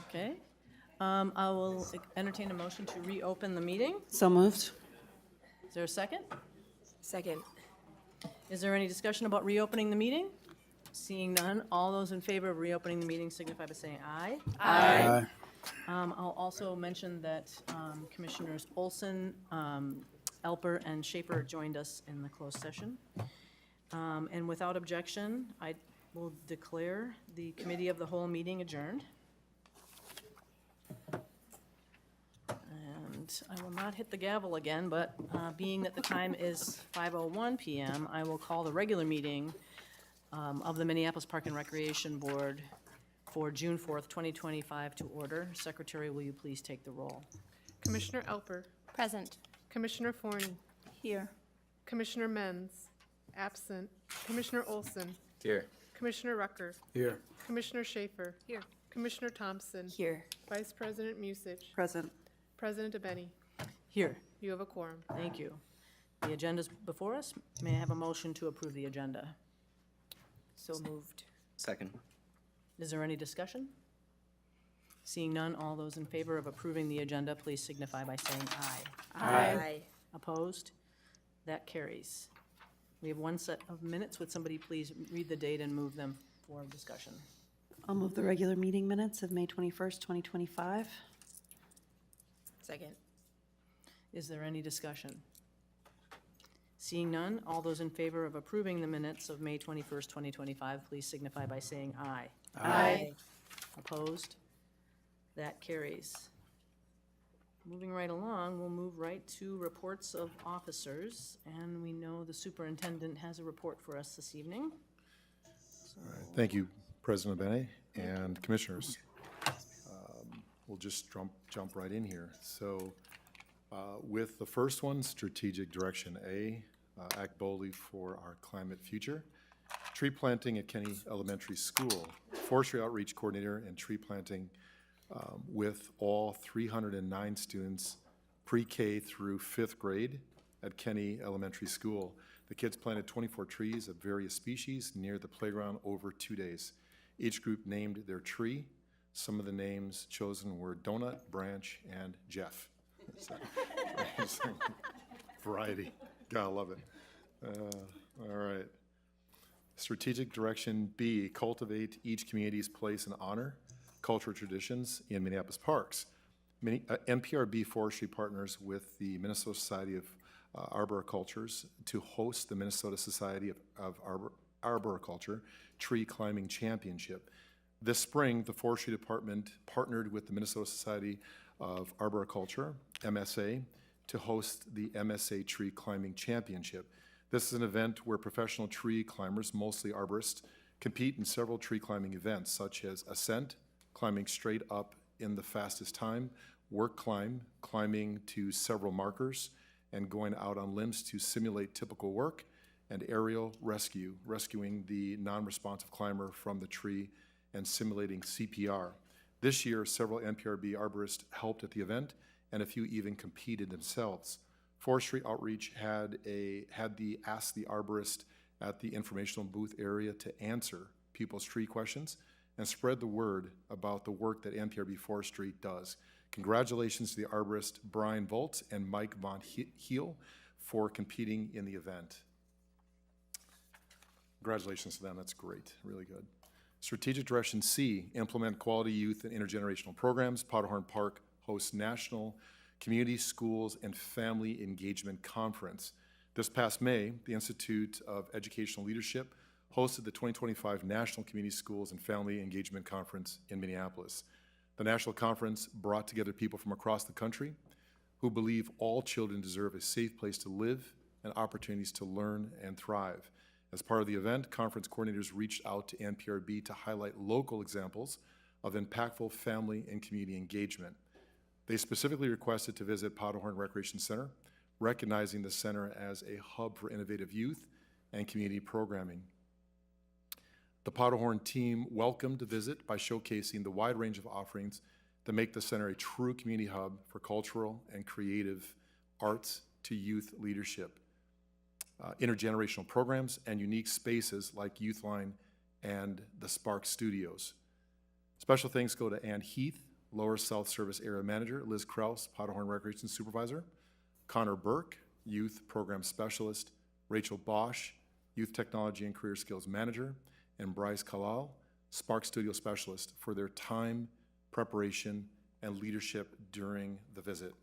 Okay. I will entertain a motion to reopen the meeting. So moved. Is there a second? Second. Is there any discussion about reopening the meeting? Seeing none, all those in favor of reopening the meeting signify by saying aye. Aye. I'll also mention that Commissioners Olson, Elper, and Schaefer joined us in the closed session. And without objection, I will declare the Committee of the Whole meeting adjourned. And I will not hit the gavel again, but being that the time is 5:01 PM, I will call the regular meeting of the Minneapolis Park and Recreation Board for June 4th, 2025 to order. Secretary, will you please take the roll? Commissioner Elper. Present. Commissioner Forney. Here. Commissioner Menz. Absent. Commissioner Olson. Here. Commissioner Rucker. Here. Commissioner Schaefer. Here. Commissioner Thompson. Here. Vice President Musich. Present. President DeBenny. Here. You have a quorum. Thank you. The agenda's before us. May I have a motion to approve the agenda? So moved. Second. Is there any discussion? Seeing none, all those in favor of approving the agenda, please signify by saying aye. Aye. Opposed? That carries. We have one set of minutes. Would somebody please read the date and move them for discussion? I'll move the regular meeting minutes of May 21st, 2025. Second. Is there any discussion? Seeing none, all those in favor of approving the minutes of May 21st, 2025, please signify by saying aye. Aye. Opposed? That carries. Moving right along, we'll move right to reports of officers, and we know the superintendent has a report for us this evening. Thank you, President Bene and Commissioners. We'll just jump right in here. So with the first one, Strategic Direction A, act boldly for our climate future. Tree planting at Kenny Elementary School. Forestry Outreach Coordinator and tree planting with all 309 students pre-K through 5th grade at Kenny Elementary School. The kids planted 24 trees of various species near the playground over 2 days. Each group named their tree. Some of the names chosen were Donut, Branch, and Jeff. Variety. Gotta love it. All right. Strategic Direction B, cultivate each community's place and honor cultural traditions in Minneapolis parks. NPRB Forestry partners with the Minnesota Society of Arboricultures to host the Minnesota Society of Arboriculture Tree Climbing Championship. This spring, the Forestry Department partnered with the Minnesota Society of Arboriculture, MSA, to host the MSA Tree Climbing Championship. This is an event where professional tree climbers, mostly arborists, compete in several tree climbing events, such as ascent, climbing straight up in the fastest time, work climb, climbing to several markers, and going out on limbs to simulate typical work, and aerial rescue, rescuing the non-responsive climber from the tree and simulating CPR. This year, several NPRB arborists helped at the event, and a few even competed themselves. Forestry Outreach had asked the arborist at the informational booth area to answer people's tree questions and spread the word about the work that NPRB Forestry does. Congratulations to the arborist Brian Volt and Mike Von Heel for competing in the event. Congratulations to them, that's great, really good. Strategic Direction C, implement quality youth and intergenerational programs. Powderhorn Park hosts National Community Schools and Family Engagement Conference. This past May, the Institute of Educational Leadership hosted the 2025 National Community Schools and Family Engagement Conference in Minneapolis. The national conference brought together people from across the country who believe all children deserve a safe place to live and opportunities to learn and thrive. As part of the event, conference coordinators reached out to NPRB to highlight local examples of impactful family and community engagement. They specifically requested to visit Powderhorn Recreation Center, recognizing the center as a hub for innovative youth and community programming. The Powderhorn team welcomed the visit by showcasing the wide range of offerings that make the center a true community hub for cultural and creative arts to youth leadership. Intergenerational programs and unique spaces like Youthline and the Spark Studios. Special thanks go to Ann Heath, Lower South Service Area Manager, Liz Kraus, Powderhorn Recreation Supervisor, Connor Burke, Youth Program Specialist, Rachel Bosch, Youth Technology and Career Skills Manager, and Bryce Kalal, Spark Studio Specialist, for their time, preparation, and leadership during the visit.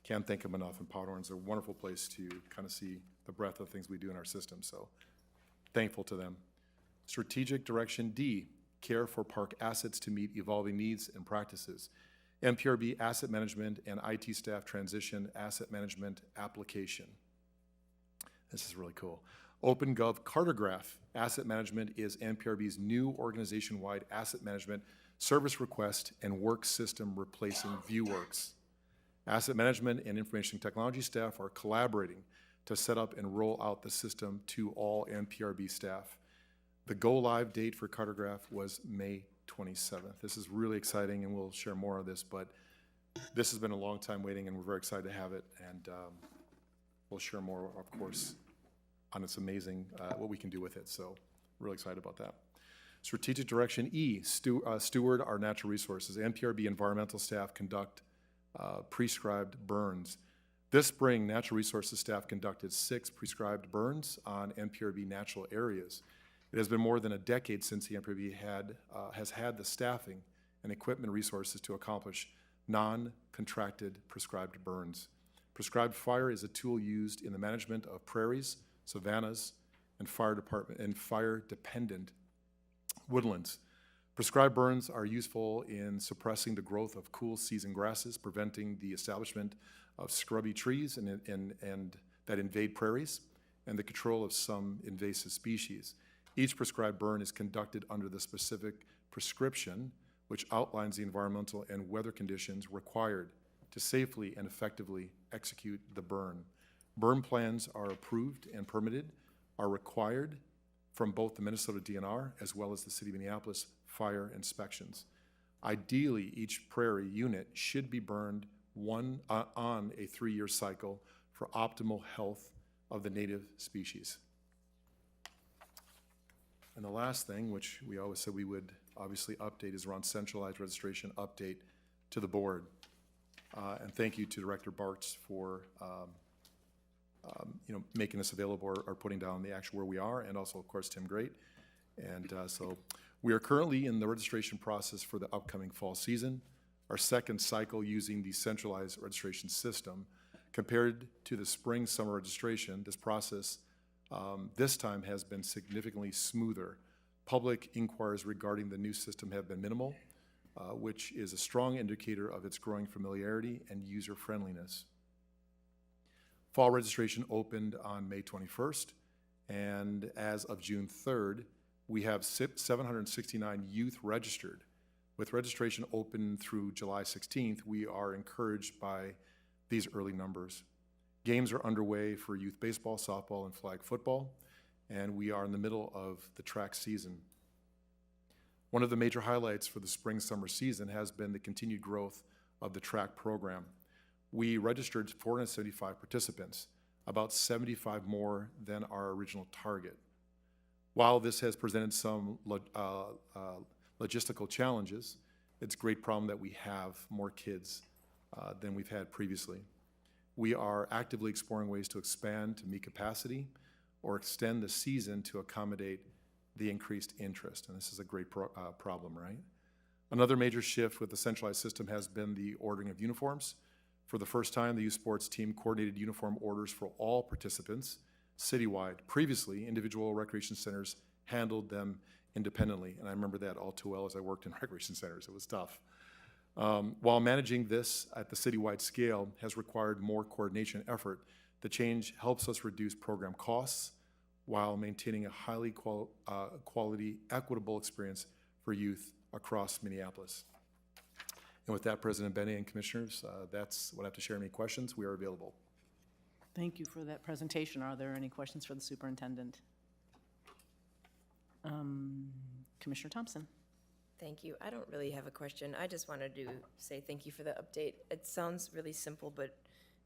Can't thank them enough, and Powderhorn's a wonderful place to kind of see the breadth of things we do in our system, so thankful to them. Strategic Direction D, care for park assets to meet evolving needs and practices. MPRB Asset Management and IT Staff Transition Asset Management Application. This is really cool. OpenGov Cartograph Asset Management is MPRB's new organization-wide asset management service request and work system replacing ViewWorks. Asset management and information technology staff are collaborating to set up and roll out the system to all MPRB staff. The go-live date for Cartograph was May 27th. This is really exciting, and we'll share more of this, but this has been a long time waiting, and we're very excited to have it, and we'll share more, of course, on its amazing, what we can do with it, so really excited about that. Strategic Direction E, steward our natural resources. MPRB environmental staff conduct prescribed burns. This spring, natural resources staff conducted 6 prescribed burns on MPRB natural areas. It has been more than a decade since the MPRB has had the staffing and equipment resources to accomplish non-contracted prescribed burns. Prescribed fire is a tool used in the management of prairies, savannas, and fire-dependent woodlands. Prescribed burns are useful in suppressing the growth of cool season grasses, preventing the establishment of scrubby trees and that invade prairies, and the control of some invasive species. Each prescribed burn is conducted under the specific prescription, which outlines the environmental and weather conditions required to safely and effectively execute the burn. Burn plans are approved and permitted, are required from both the Minnesota DNR as well as the City of Minneapolis fire inspections. Ideally, each prairie unit should be burned on a 3-year cycle for optimal health of the native species. And the last thing, which we always said we would obviously update, is around centralized registration update to the board. And thank you to Director Bartz for making this available or putting down the actual where we are, and also, of course, Tim Great. And so we are currently in the registration process for the upcoming fall season, our second cycle using the centralized registration system. Compared to the spring-summer registration, this process this time has been significantly smoother. Public inquiries regarding the new system have been minimal, which is a strong indicator of its growing familiarity and user-friendliness. Fall registration opened on May 21st, and as of June 3rd, we have 769 youth registered. With registration open through July 16th, we are encouraged by these early numbers. Games are underway for youth baseball, softball, and flag football, and we are in the middle of the track season. One of the major highlights for the spring-summer season has been the continued growth of the track program. We registered 475 participants, about 75 more than our original target. While this has presented some logistical challenges, it's a great problem that we have more kids than we've had previously. We are actively exploring ways to expand to meet capacity or extend the season to accommodate the increased interest, and this is a great problem, right? Another major shift with the centralized system has been the ordering of uniforms. For the first time, the youth sports team coordinated uniform orders for all participants citywide. Previously, individual recreation centers handled them independently, and I remember that all too well as I worked in recreation centers. It was tough. While managing this at the citywide scale has required more coordination effort, the change helps us reduce program costs while maintaining a highly quality, equitable experience for youth across Minneapolis. And with that, President Benny and Commissioners, that's what I have to share. Any questions? We are available. Thank you for that presentation. Are there any questions for the superintendent? Commissioner Thompson. Thank you. I don't really have a question. I just wanted to say thank you for the update. It sounds really simple, but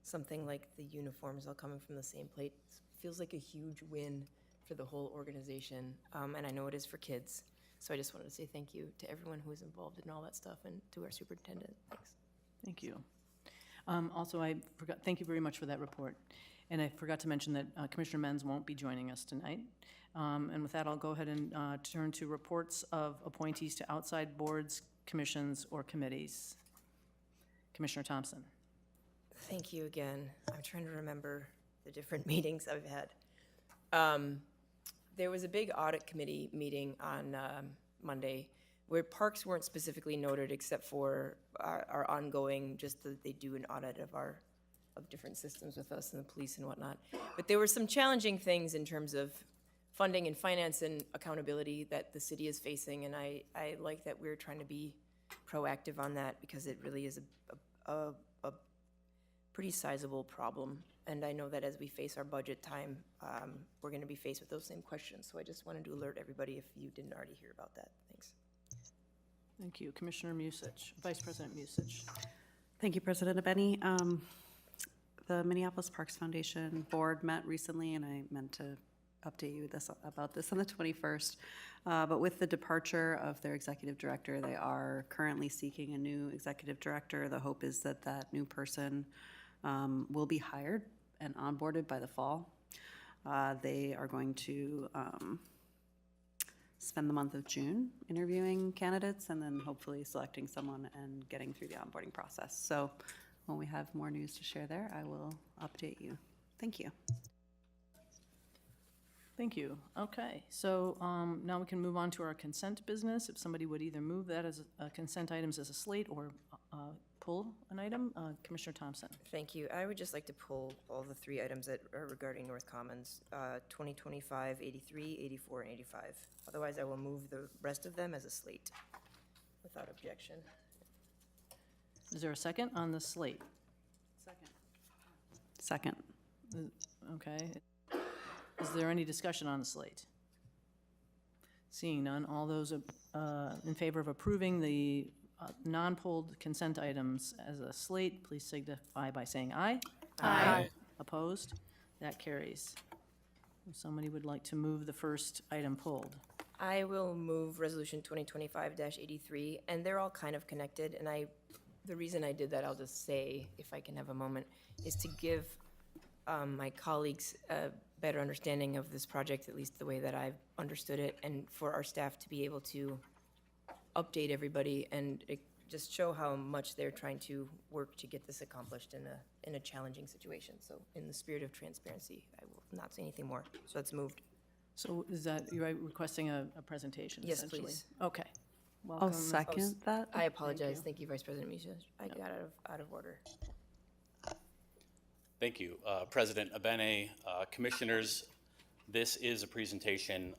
something like the uniforms all coming from the same plate feels like a huge win for the whole organization, and I know it is for kids. So I just wanted to say thank you to everyone who was involved in all that stuff and to our superintendent. Thanks. Thank you. Also, I forgot, thank you very much for that report. And I forgot to mention that Commissioner Menz won't be joining us tonight. And with that, I'll go ahead and turn to reports of appointees to outside boards, commissions, or committees. Commissioner Thompson. Thank you again. I'm trying to remember the different meetings I've had. There was a big audit committee meeting on Monday where parks weren't specifically noted except for our ongoing, just that they do an audit of different systems with us and the police and whatnot. But there were some challenging things in terms of funding and finance and accountability that the city is facing, and I like that we're trying to be proactive on that because it really is a pretty sizable problem. And I know that as we face our budget time, we're going to be faced with those same questions. So I just wanted to alert everybody if you didn't already hear about that. Thanks. Thank you. Commissioner Musich, Vice President Musich. Thank you, President Abeni. The Minneapolis Parks Foundation Board met recently, and I meant to update you about this on the 21st. But with the departure of their executive director, they are currently seeking a new executive director. The hope is that that new person will be hired and onboarded by the fall. They are going to spend the month of June interviewing candidates and then hopefully selecting someone and getting through the onboarding process. So when we have more news to share there, I will update you. Thank you. Thank you. Okay, so now we can move on to our consent business. If somebody would either move that as consent items as a slate or pull an item. Commissioner Thompson. Thank you. I would just like to pull all the 3 items that are regarding North Commons, 2025, 83, 84, and 85. Otherwise, I will move the rest of them as a slate without objection. Is there a second on the slate? Second. Okay. Is there any discussion on the slate? Seeing none, all those in favor of approving the non-pulled consent items as a slate, please signify by saying aye. Aye. Opposed? That carries. If somebody would like to move the first item pulled. I will move Resolution 2025-83, and they're all kind of connected, and the reason I did that, I'll just say, if I can have a moment, is to give my colleagues a better understanding of this project, at least the way that I've understood it, and for our staff to be able to update everybody and just show how much they're trying to work to get this accomplished in a challenging situation. So in the spirit of transparency, I will not say anything more. So it's moved. So is that, you're requesting a presentation? Yes, essentially? please. Okay. I'll Welcome. second that. I apologize. Thank you, Vice President Misha. I got out of order. Thank you. President Abene, Commissioners, this is a presentation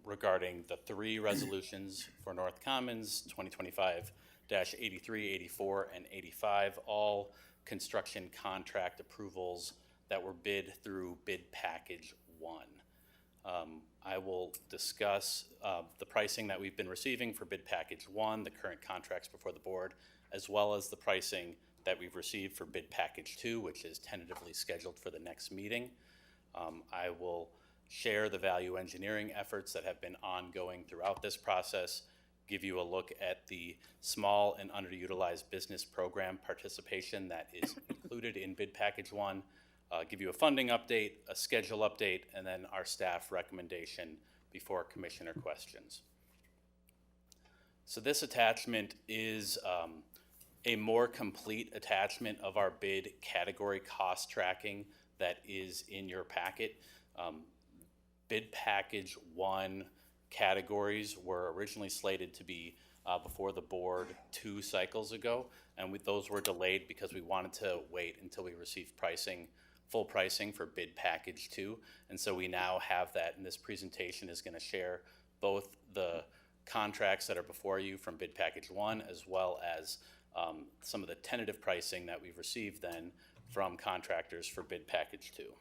regarding the 3 resolutions for North Commons, 2025-83, 84, and 85, all construction contract approvals that were bid through bid package 1. I will discuss the pricing that we've been receiving for bid package 1, the current contracts before the board, as well as the pricing that we've received for bid package 2, which is tentatively scheduled for the next meeting. I will share the value engineering efforts that have been ongoing throughout this process, give you a look at the small and underutilized business program participation that is included in bid package 1, give you a funding update, a schedule update, and then our staff recommendation before commissioner questions. So this attachment is a more complete attachment of our bid category cost tracking that is in your packet. Bid package 1 categories were originally slated to be before the board 2 cycles ago, and those were delayed because we wanted to wait until we received full pricing for bid package 2. And so we now have that, and this presentation is going to share both the contracts that are before you from bid package 1 as well as some of the tentative pricing that we've received then from contractors for bid package 2.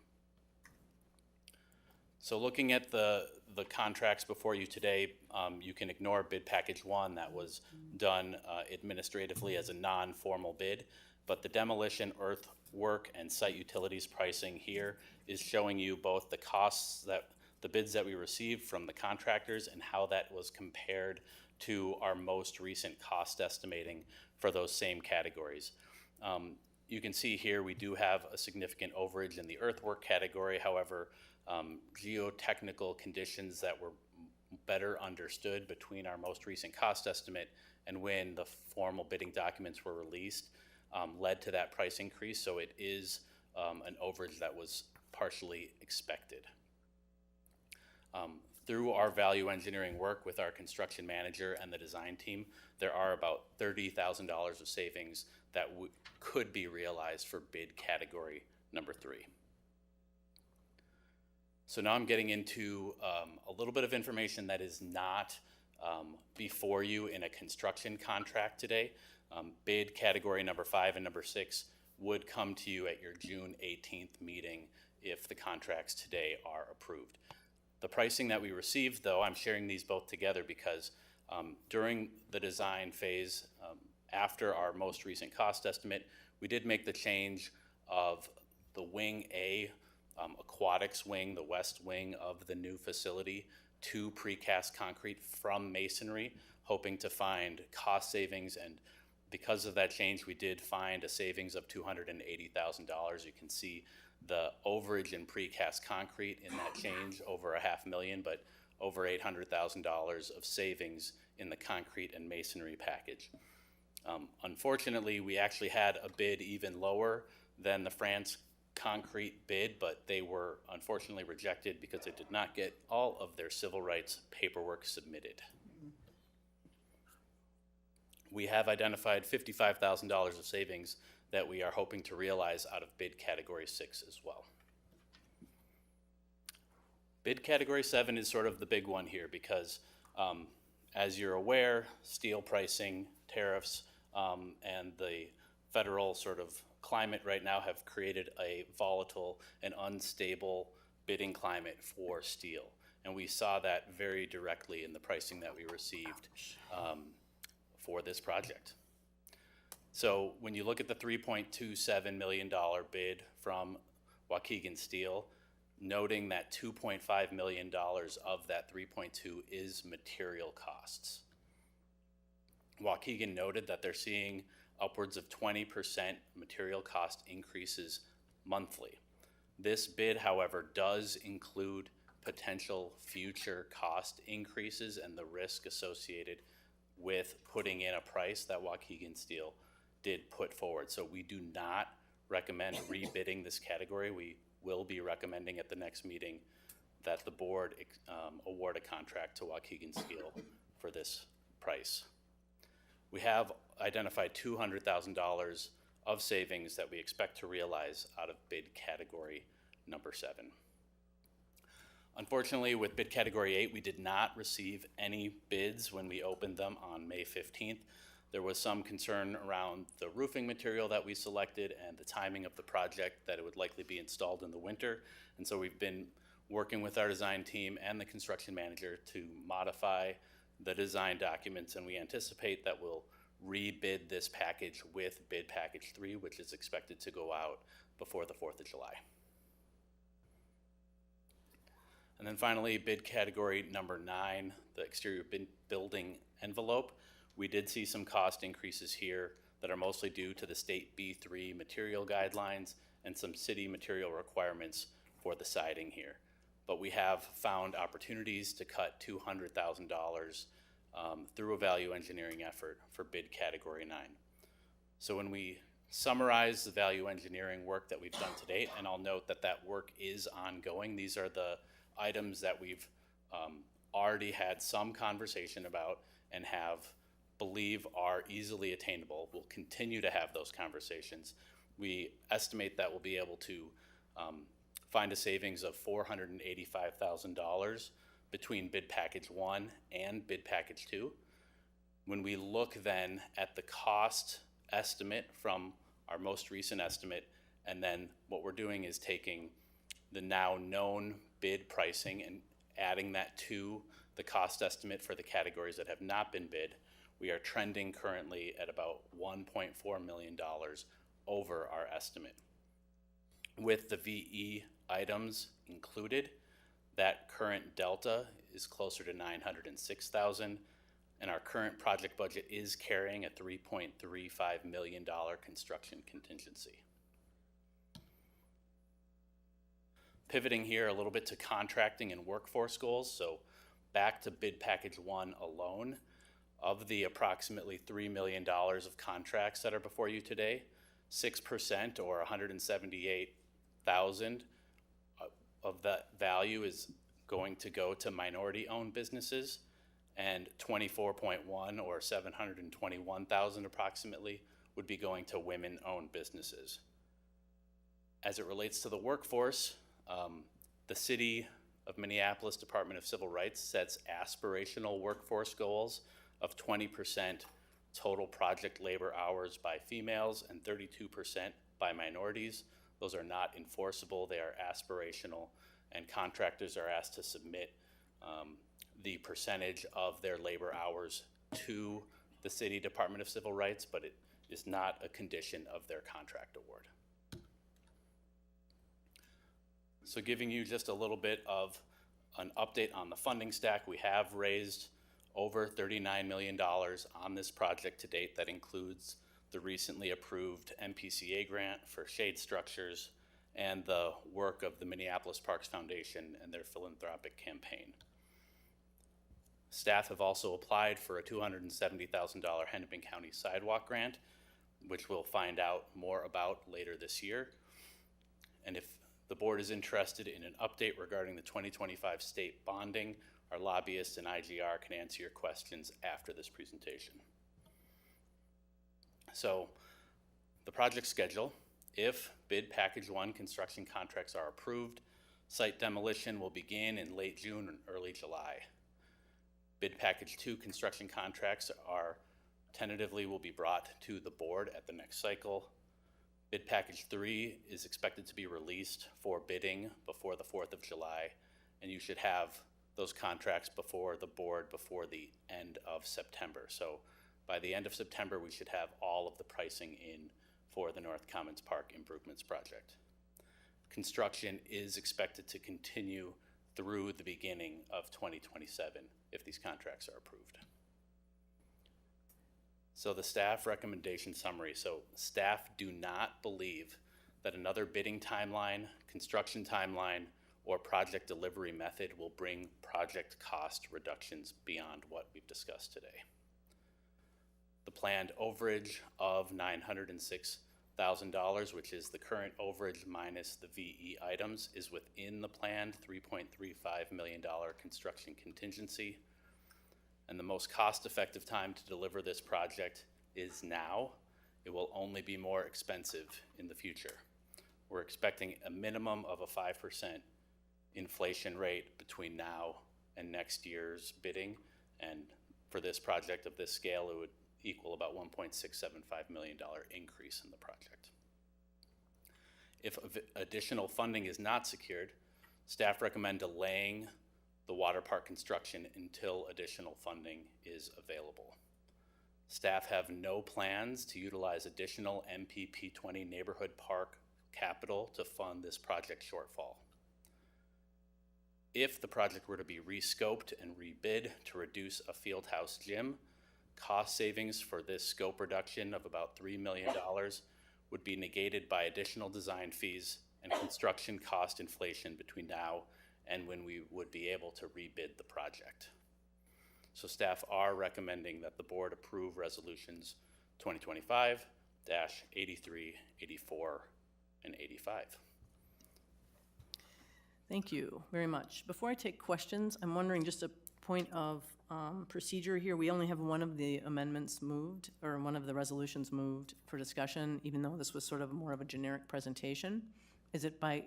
So looking at the contracts before you today, you can ignore bid package 1 that was done administratively as a non-formal bid, but the demolition, earthwork, and site utilities pricing here is showing you both the costs that the bids that we received from the contractors and how that was compared to our most recent cost estimating for those same categories. You can see here we do have a significant overage in the earthwork category. However, geotechnical conditions that were better understood between our most recent cost estimate and when the formal bidding documents were released led to that price increase. So it is an overage that was partially expected. Through our value engineering work with our construction manager and the design team, there are about $30,000 of savings that could be realized for bid category number 3. So now I'm getting into a little bit of information that is not before you in a construction contract today. Bid category number 5 and number 6 would come to you at your June 18th meeting if the contracts today are approved. The pricing that we received, though, I'm sharing these both together because during the design phase, after our most recent cost estimate, we did make the change of the Wing A, aquatics wing, the west wing of the new facility, to precast concrete from masonry, hoping to find cost savings. And because of that change, we did find a savings of $280,000. You can see the overage in precast concrete in that change, over $500,000, but over $800,000 of savings in the concrete and masonry package. Unfortunately, we actually had a bid even lower than the France concrete bid, but they were unfortunately rejected because they did not get all of their civil rights paperwork submitted. We have identified $55,000 of savings that we are hoping to realize out of bid category 6 as well. Bid category 7 is sort of the big one here because as you're aware, steel pricing, tariffs, and the federal sort of climate right now have created a volatile and unstable bidding climate for steel. And we saw that very directly in the pricing that we received for this project. So when you look at the $3.27 million bid from Waukegan Steel, noting that $2.5 million of that 3.2 is material costs. Waukegan noted that they're seeing upwards of 20% material cost increases monthly. This bid, however, does include potential future cost increases and the risk associated with putting in a price that Waukegan Steel did put forward. So we do not recommend rebidding this category. We will be recommending at the next meeting that the board award a contract to Waukegan Steel for this price. We have identified $200,000 of savings that we expect to realize out of bid category number 7. Unfortunately, with bid category 8, we did not receive any bids when we opened them on May 15th. There was some concern around the roofing material that we selected and the timing of the project, that it would likely be installed in the winter. And so we've been working with our design team and the construction manager to modify the design documents, and we anticipate that we'll rebid this package with bid package 3, which is expected to go out before the 4th of July. And then finally, bid category number 9, the exterior building envelope. We did see some cost increases here that are mostly due to the state B3 material guidelines and some city material requirements for the siding here. But we have found opportunities to cut $200,000 through a value engineering effort for bid category 9. So when we summarize the value engineering work that we've done to date, and I'll note that that work is ongoing. These are the items that we've already had some conversation about and believe are easily attainable. We'll continue to have those conversations. We estimate that we'll be able to find a savings of $485,000 between bid package 1 and bid package 2. When we look then at the cost estimate from our most recent estimate, and then what we're doing is taking the now known bid pricing and adding that to the cost estimate for the categories that have not been bid, we are trending currently at about $1.4 million over our estimate. With the VE items included, That current delta is closer to 906,000, and our current project budget is carrying a $3.35 million construction contingency. Pivoting here a little bit to contracting and workforce goals, so back to bid package 1 alone, of the approximately $3 million of contracts that are before you today, 6% or 178,000 of that value is going to go to minority-owned businesses, and 24.1 or 721,000 approximately would be going to women-owned businesses. As it relates to the workforce, the City of Minneapolis Department of Civil Rights sets aspirational workforce goals of 20% total project labor hours by females and 32% by minorities. Those are not enforceable, they are aspirational, and contractors are asked to submit the percentage of their labor hours to the City Department of Civil Rights, but it is not a condition of their contract award. So giving you just a little bit of an update on the funding stack, we have raised over $39 million on this project to date. That includes the recently approved MPCA grant for shade structures and the work of the Minneapolis Parks Foundation and their philanthropic campaign. Staff have also applied for a $270,000 Hennepin County sidewalk grant, which we'll find out more about later this year. And if the board is interested in an update regarding the 2025 state bonding, our lobbyists and IGR can answer your questions after this presentation. So the project schedule: if bid package 1 construction contracts are approved, site demolition will begin in late June and early July. Bid package 2 construction contracts are tentatively will be brought to the board at the next cycle. Bid package 3 is expected to be released for bidding before the 4th of July, and you should have those contracts before the board before the end of September. So by the end of September, we should have all of the pricing in for the North Commons Park Improvements Project. Construction is expected to continue through the beginning of 2027 if these contracts are approved. So the staff recommendation summary. So staff do not believe that another bidding timeline, construction timeline, or project delivery method will bring project cost reductions beyond what we've discussed today. The planned overage of $906,000, which is the current overage minus the VE items, is within the planned $3.35 million construction contingency. And the most cost-effective time to deliver this project is now. It will only be more expensive in the future. We're expecting a minimum of a 5% inflation rate between now and next year's bidding. And for this project of this scale, it would equal about $1.675 million increase in the project. If additional funding is not secured, staff recommend delaying the water park construction until additional funding is available. Staff have no plans to utilize additional MPP 20 neighborhood park capital to fund this project shortfall. If the project were to be rescoped and rebid to reduce a field house gym, cost savings for this scope reduction of about $3 million would be negated by additional design fees and construction cost inflation between now and when we would be able to rebid the project. So staff are recommending that the board approve resolutions 2025-83, 84, and 85. Thank you very much. Before I take questions, I'm wondering, just a point of procedure here. We only have one of the amendments moved, or one of the resolutions moved for discussion, even though this was sort of more of a generic presentation. Is it by,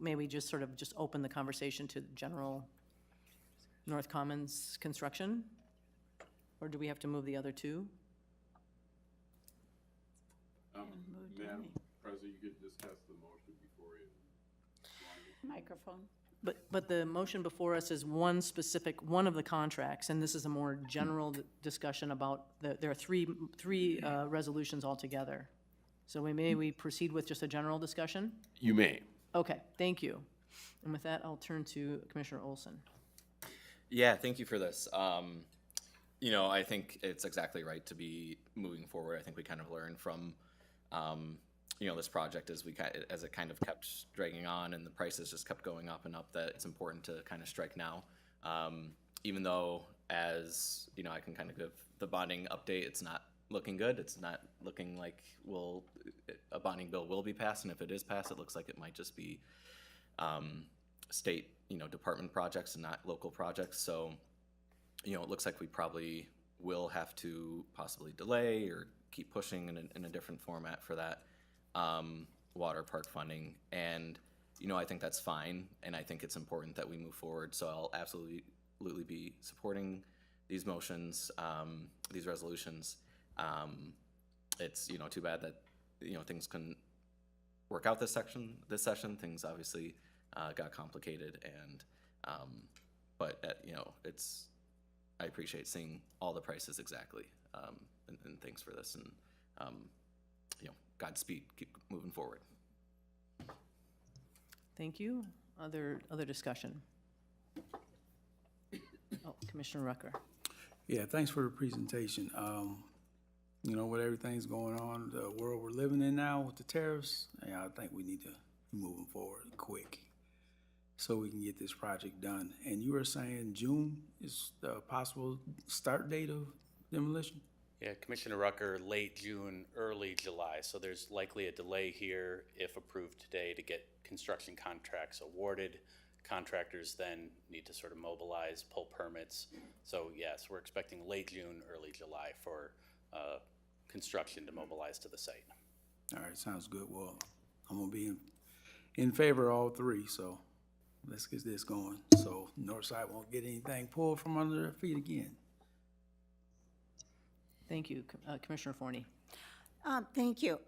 may we just sort of just open the conversation to general North Commons construction? Or do we have to move the other two? Madam President, you could discuss the motion before you. Microphone. But the motion before us is one specific, one of the contracts, and this is a more general discussion about, there are three resolutions altogether. So we proceed with just a general discussion? You may. Okay, thank you. And with that, I'll turn to Commissioner Olson. Yeah, thank you for this. You know, I think it's exactly right to be moving forward. I think we kind of learned from, you know, this project as it kind of kept dragging on and the prices just kept going up and up, that it's important to kind of strike now. Even though, as you know, I can kind of give the bonding update, it's not looking good. It's not looking like a bonding bill will be passed, and if it is passed, it looks like it might just be state, you know, department projects and not local projects. So, you know, it looks like we probably will have to possibly delay or keep pushing in a different format for that water park funding. And, you know, I think that's fine, and I think it's important that we move forward. So I'll absolutely be supporting these motions, these resolutions. It's, you know, too bad that, you know, things couldn't work out this session. Things obviously got complicated, and but you know, I appreciate seeing all the prices exactly, and thanks for this, and you know, Godspeed, keep moving forward. Thank you. Other discussion? Oh, Commissioner Rucker. Yeah, thanks for the presentation. You know, with everything's going on, the world we're living in now with the tariffs, yeah, I think we need to be moving forward quick so we can get this project done. And you were saying June is the possible start date of demolition? Yeah, Commissioner Rucker, late June, early July, so there's likely a delay here if approved today to get construction contracts awarded. Contractors then need to sort of mobilize, pull permits. So yes, we're expecting late June, early July for construction to mobilize to the site. All right, sounds good. Well, I'm gonna be in favor of all three, so let's get this going. So Northside won't get anything pulled from under their feet again. Thank you. Commissioner Forney. Thank you.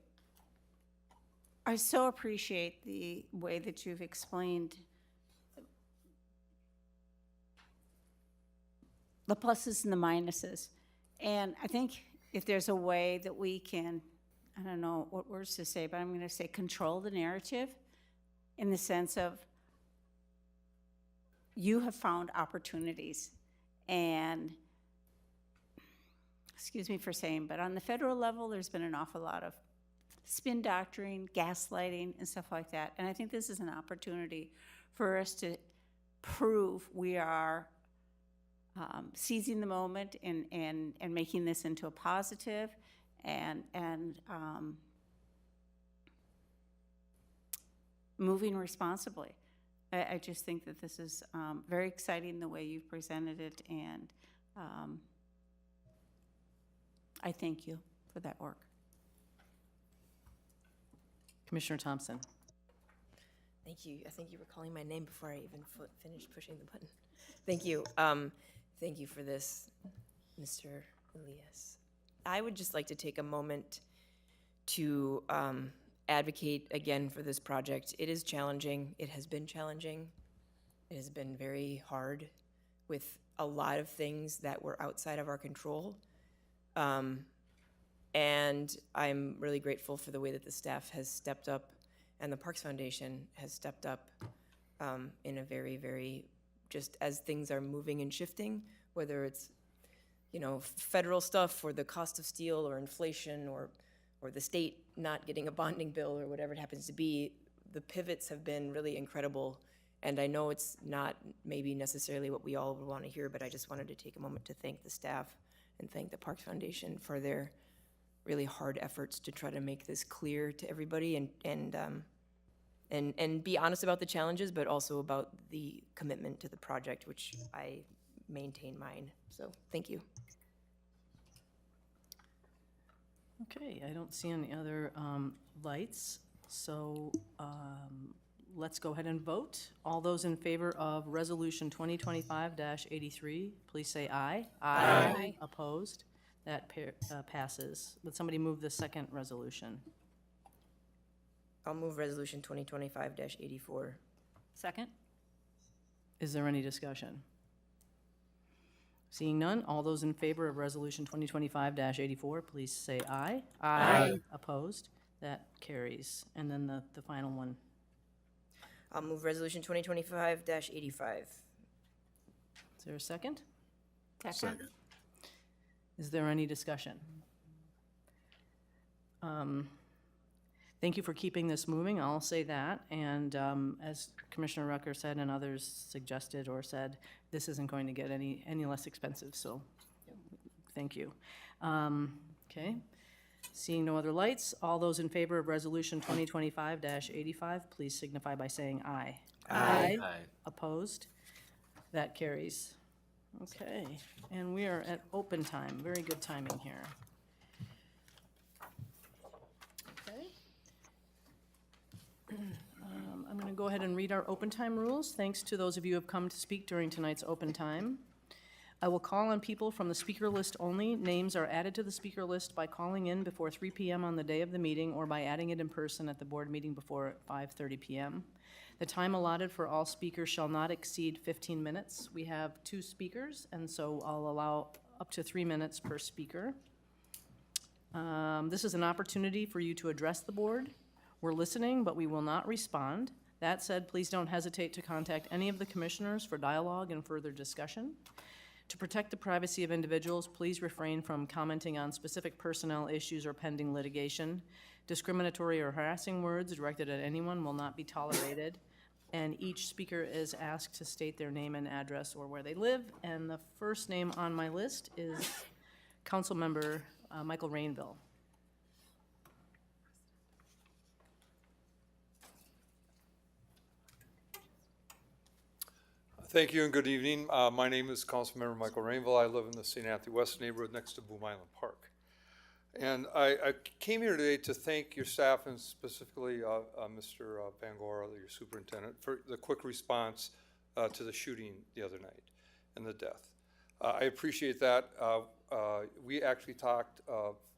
I so appreciate the way that you've explained the pluses and the minuses. And I think if there's a way that we can, I don't know what words to say, but I'm going to say control the narrative in the sense of you have found opportunities. And excuse me for saying, but on the federal level, there's been an awful lot of spin doctoring, gaslighting, and stuff like that. And I think this is an opportunity for us to prove we are seizing the moment and making this into a positive and moving responsibly. I just think that this is very exciting the way you've presented it, and I thank you for that work. Commissioner Thompson. Thank you. I think you were calling my name before I even finished pushing the button. Thank you. Thank you for this, Mr. Elias. I would just like to take a moment to advocate again for this project. It is challenging. It has been challenging. It has been very hard with a lot of things that were outside of our control. And I'm really grateful for the way that the staff has stepped up and the Parks Foundation has stepped up in a very, very, just as things are moving and shifting, whether it's, you know, federal stuff or the cost of steel or inflation or the state not getting a bonding bill or whatever it happens to be, the pivots have been really incredible. And I know it's not maybe necessarily what we all would want to hear, but I just wanted to take a moment to thank the staff and thank the Parks Foundation for their really hard efforts to try to make this clear to everybody and be honest about the challenges, but also about the commitment to the project, which I maintain mine. So thank you. Okay, I don't see any other lights, so let's go ahead and vote. All those in favor of Resolution 2025-83, please say aye. Aye. Opposed? That passes. Would somebody move the second resolution? I'll move Resolution 2025-84. Second? Is there any discussion? Seeing none, all those in favor of Resolution 2025-84, please say aye. Aye. Opposed? That carries. And then the final one. I'll move Resolution 2025-85. Is there a second? Second. Is there any discussion? Thank you for keeping this moving, I'll say that. And as Commissioner Rucker said and others suggested or said, this isn't going to get any less expensive, so thank you. Okay. Seeing no other lights, all those in favor of Resolution 2025-85, please signify by saying aye. Aye. Opposed? That carries. Okay, and we are at open time. Very good timing here. Okay. I'm going to go ahead and read our open time rules. Thanks to those of you who have come to speak during tonight's open time. I will call on people from the speaker list only. Names are added to the speaker list by calling in before 3 p.m. on the day of the meeting or by adding it in person at the board meeting before 5:30 p.m. The time allotted for all speakers shall not exceed 15 minutes. We have 2 speakers, and so I'll allow up to 3 minutes per speaker. This is an opportunity for you to address the board. We're listening, but we will not respond. That said, please don't hesitate to contact any of the commissioners for dialogue and further discussion. To protect the privacy of individuals, please refrain from commenting on specific personnel issues or pending litigation. Discriminatory or harassing words directed at anyone will not be tolerated. And each speaker is asked to state their name and address or where they live. And the first name on my list is Councilmember Michael Rainville. Thank you and good evening. My name is Councilmember Michael Rainville. I live in the St. Anthony West neighborhood next to Boom Island Park. And I came here today to thank your staff and specifically Mr. Bangor, your superintendent, for the quick response to the shooting the other night and the death. I appreciate that. We actually talked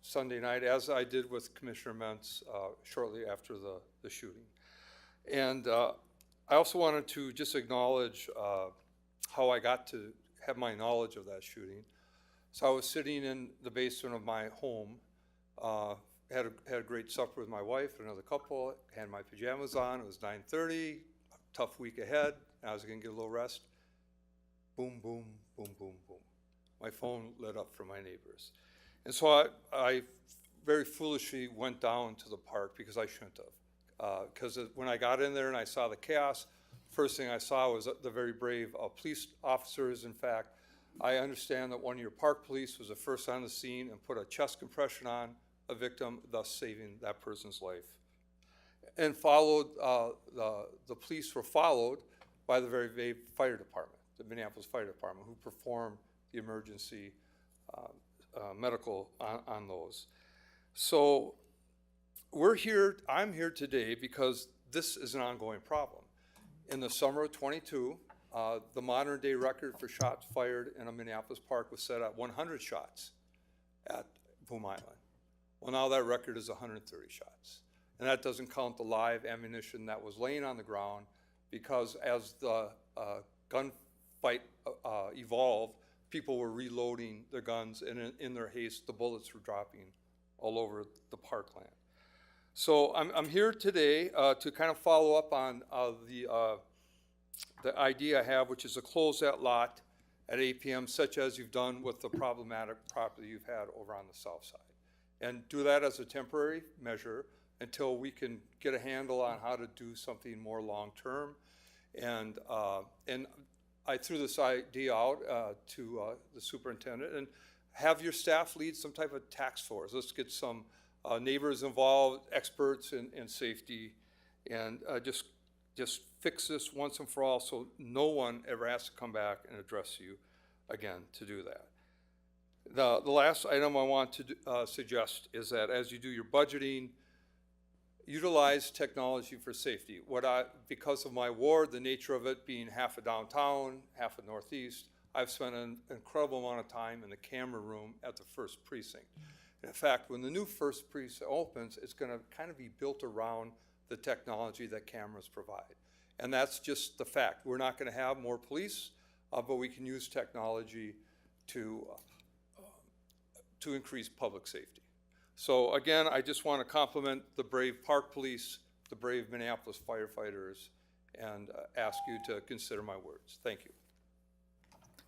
Sunday night, as I did with Commissioner Mentz shortly after the shooting. And I also wanted to just acknowledge how I got to have my knowledge of that shooting. So I was sitting in the basement of my home, had a great supper with my wife and another couple, had my pajamas on, it was 9:30, tough week ahead, I was gonna get a little rest. Boom, boom, boom, boom, boom. My phone lit up from my neighbors. And so I very foolishly went down to the park because I shouldn't have. Because when I got in there and I saw the chaos, first thing I saw was the very brave police officers. In fact, I understand that one of your park police was the first on the scene and put a chest compression on a victim, thus saving that person's life. And followed, the police were followed by the very brave fire department, the Minneapolis Fire Department, who performed the emergency medical on those. So I'm here today because this is an ongoing problem. In the summer of '22, the modern day record for shots fired in a Minneapolis park was set at 100 shots at Boom Island. Well, now that record is 130 shots. And that doesn't count the live ammunition that was laying on the ground, because as the gunfight evolved, people were reloading their guns, and in their haste, the bullets were dropping all over the parkland. So I'm here today to kind of follow up on the idea I have, which is to close that lot at 8 p.m., such as you've done with the problematic property you've had over on the south side. And do that as a temporary measure until we can get a handle on how to do something more long-term. And I threw this idea out to the superintendent, and have your staff lead some type of task force. Let's get some neighbors involved, experts in safety, and just fix this once and for all so no one ever has to come back and address you again to do that. The last item I want to suggest is that as you do your budgeting, utilize technology for safety. Because of my ward, the nature of it being half of downtown, half of Northeast, I've spent an incredible amount of time in the camera room at the first precinct. In fact, when the new first precinct opens, it's going to kind of be built around the technology that cameras provide. And that's just the fact. We're not going to have more police, but we can use technology to increase public safety. So again, I just want to compliment the brave park police, the brave Minneapolis firefighters, and ask you to consider my words. Thank you.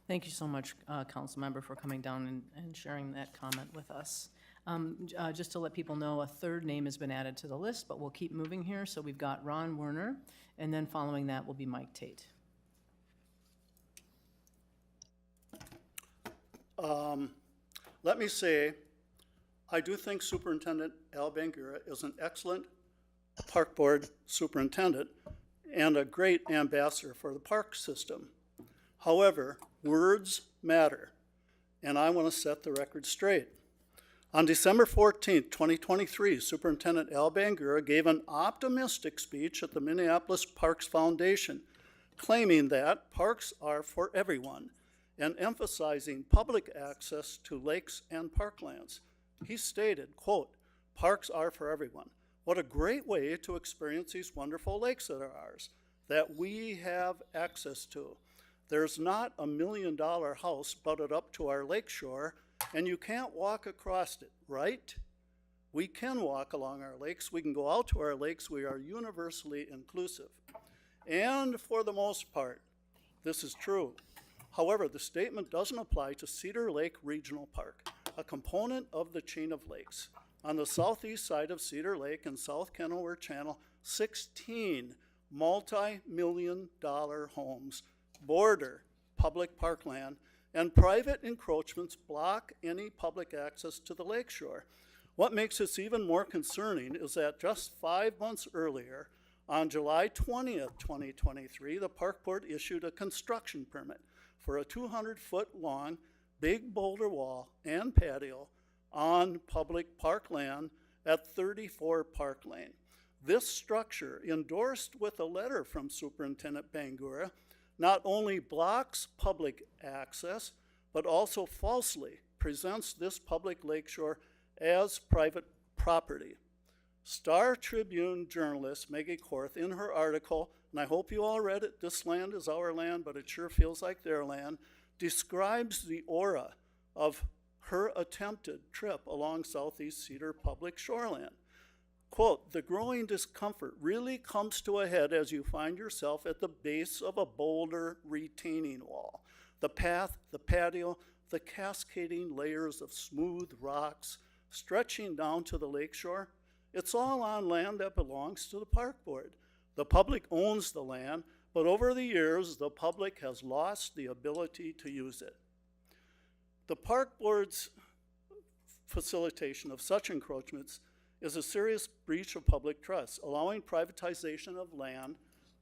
Thank you so much, council member, for coming down and sharing that comment with us. Just to let people know, a third name has been added to the list, but we'll keep moving here. So we've got Ron Werner, and then following that will be Mike Tate. Let me say, I do think Superintendent Al Bangura is an excellent park board superintendent and a great ambassador for the park system. However, words matter, and I want to set the record straight. On December 14th, 2023, Superintendent Al Bangura gave an optimistic speech at the Minneapolis Parks Foundation, claiming that parks are for everyone and emphasizing public access to lakes and parklands. He stated, quote, "Parks are for everyone. What a great way to experience these wonderful lakes that are ours, that we have access to. There's not $1 million house butted up to our lakeshore, and you can't walk across it, right? We can walk along our lakes. We can go out to our lakes. We are universally inclusive. And for the most part, this is true. However, the statement doesn't apply to Cedar Lake Regional Park, a component of the chain of lakes. On the southeast side of Cedar Lake and South Kenilworth Channel, 16 multi-million-dollar homes border public parkland, and private encroachments block any public access to the lakeshore. What makes this even more concerning is that just 5 months earlier, on July 20th, 2023, the park board issued a construction permit for a 200-foot-long big boulder wall and patio on public parkland at 34 Park Lane. This structure, endorsed with a letter from Superintendent Bangura, not only blocks public access, but also falsely presents this public lakeshore as private property. Star Tribune journalist Maggie Korth, in her article, and I hope you all read it, "This Land is Our Land, but it sure feels like their land," describes the aura of her attempted trip along Southeast Cedar public shoreland. Quote, "The growing discomfort really comes to a head as you find yourself at the base of a boulder retaining wall. The path, the patio, the cascading layers of smooth rocks stretching down to the lakeshore, it's all on land that belongs to the park board. The public owns the land, but over the years, the public has lost the ability to use it." The park board's facilitation of such encroachments is a serious breach of public trust, allowing privatization of land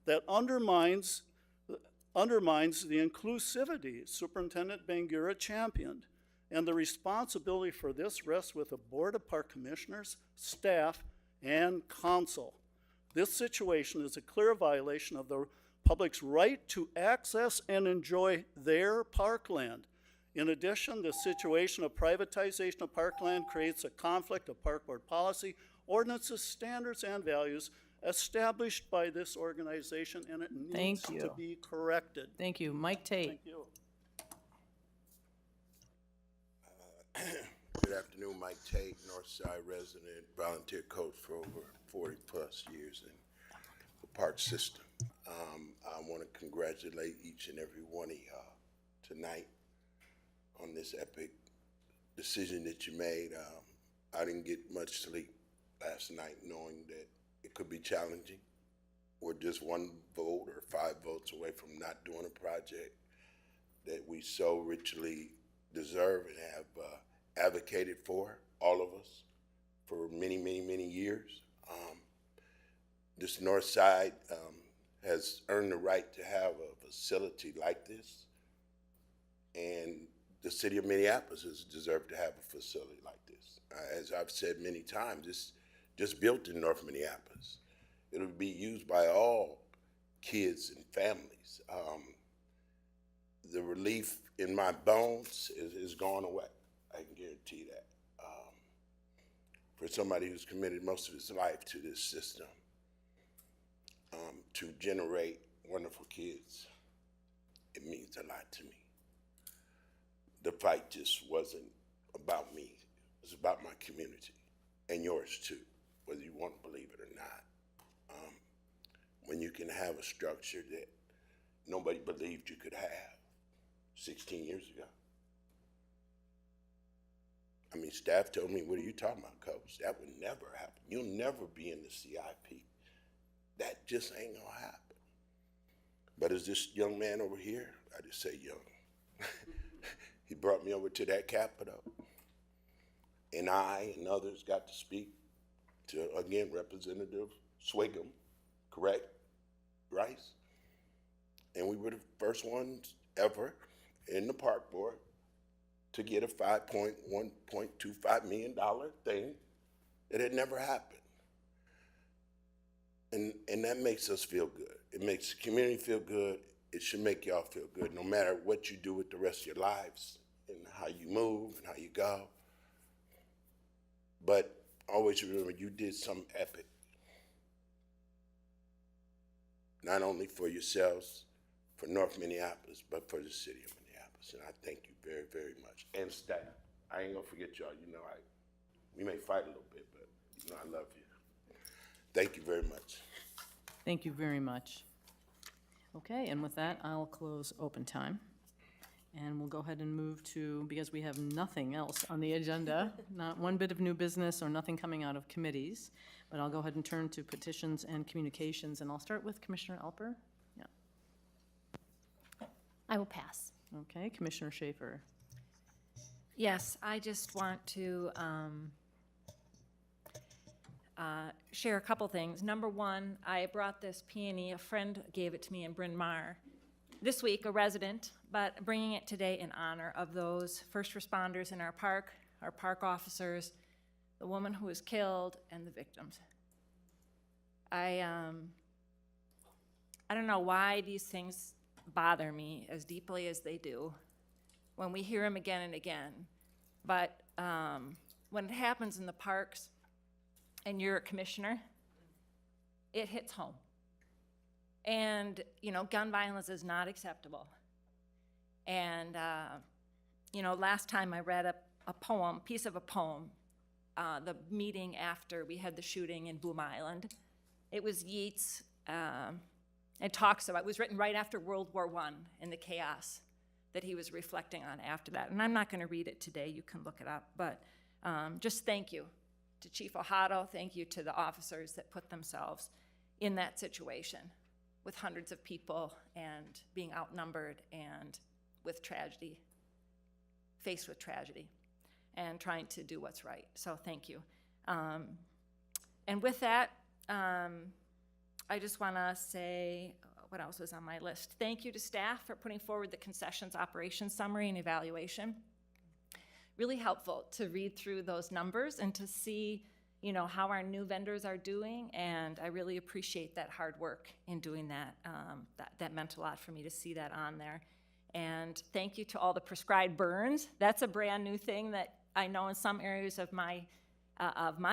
that undermines the inclusivity Superintendent Bangura championed. And the responsibility for this rests with the Board of Park Commissioners, staff, and council. This situation is a clear violation of the public's right to access and enjoy their parkland. In addition, the situation of privatization of parkland creates a conflict of park board policy, ordinances, standards, and values established by this organization, and it needs to be corrected. Thank you. Mike Tate. Thank you. Good afternoon, Mike Tate, Northside resident, volunteer coach for over 40-plus years in the park system. I want to congratulate each and every one of y'all tonight on this epic decision that you made. I didn't get much sleep last night knowing that it could be challenging. We're just one vote or 5 votes away from not doing a project that we so richly deserve and have advocated for, all of us, for many, many, many years. This North Side has earned the right to have a facility like this, and the city of Minneapolis has deserved to have a facility like this. As I've said many times, it's just built in North Minneapolis. It'll be used by all kids and families. The relief in my bones is gone away. I can guarantee that. For somebody who's committed most of his life to this system, to generate wonderful kids, it means a lot to me. The fight just wasn't about me. It was about my community and yours too, whether you want to believe it or not. when you can have a structure that nobody believed you could have 16 years ago. I mean, staff told me, what are you talking about, Coach? That would never happen. You'll never be in the CIP. That just ain't gonna happen. But as this young man over here, I just say young, he brought me over to that Capitol. And I and others got to speak to, again, Representative Swigum, correct? Rice? And we were the first ones ever in the park board to get a $1.25 million thing that had never happened. And that makes us feel good. It makes the community feel good. It should make y'all feel good, no matter what you do with the rest of your lives and how you move and how you go. But always remember, you did something epic. Not only for yourselves, for North Minneapolis, but for the city of Minneapolis. And I thank you very, very much. And staff, I ain't gonna forget y'all. You know, we may fight a little bit, but you know I love you. Thank you very much. Thank you very much. Okay, and with that, I'll close open time. And we'll go ahead and move to, because we have nothing else on the agenda, not one bit of new business or nothing coming out of committees, but I'll go ahead and turn to petitions and communications, and I'll start with Commissioner Alper. Yeah. I will pass. Okay, Commissioner Schaefer. Yes, I just want to share a couple things. Number one, I brought this peony. A friend gave it to me in Bryn Mawr this week, a resident, but bringing it today in honor of those first responders in our park officers, the woman who was killed, and the victims. I don't know why these things bother me as deeply as they do when we hear them again and again, but when it happens in the parks and you're a commissioner, it hits home. And, you know, gun violence is not acceptable. And, you know, last time I read a poem, piece of a poem, the meeting after we had the shooting in Boom Island. It was Yeats. It talks about, it was written right after World War I and the chaos that he was reflecting on after that. And I'm not going to read it today. You can look it up. But just thank you to Chief Ojado. Thank you to the officers that put themselves in that situation with hundreds of people and being outnumbered and with tragedy, faced with tragedy, and trying to do what's right. So thank you. And with that, I just want to say, what else was on my list? Thank you to staff for putting forward the concessions operations summary and evaluation. Really helpful to read through those numbers and to see, you know, how our new vendors are doing, and I really appreciate that hard work in doing that. That meant a lot for me to see that on there. And thank you to all the prescribed burns. That's a brand new thing that I know in some areas of my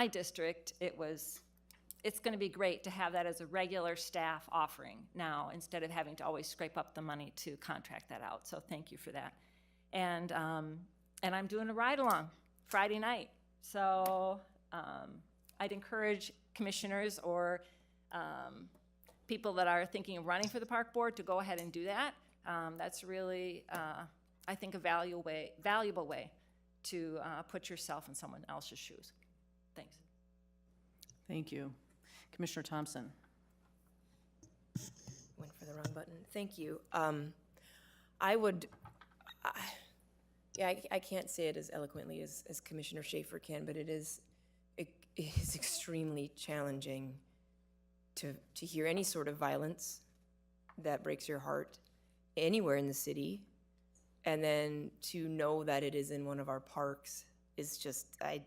district, it's going to be great to have that as a regular staff offering now instead of having to always scrape up the money to contract that out. So thank you for that. And I'm doing a ride-along Friday night. So I'd encourage commissioners or people that are thinking of running for the park board to go ahead and do that. That's really, I think, a valuable way to put yourself in someone else's shoes. Thanks. Thank you. Commissioner Thompson. Went for the wrong button. Thank you. I can't say it as eloquently as Commissioner Schaefer can, but it is extremely challenging to hear any sort of violence that breaks your heart anywhere in the city, and then to know that it is in one of our parks is just, I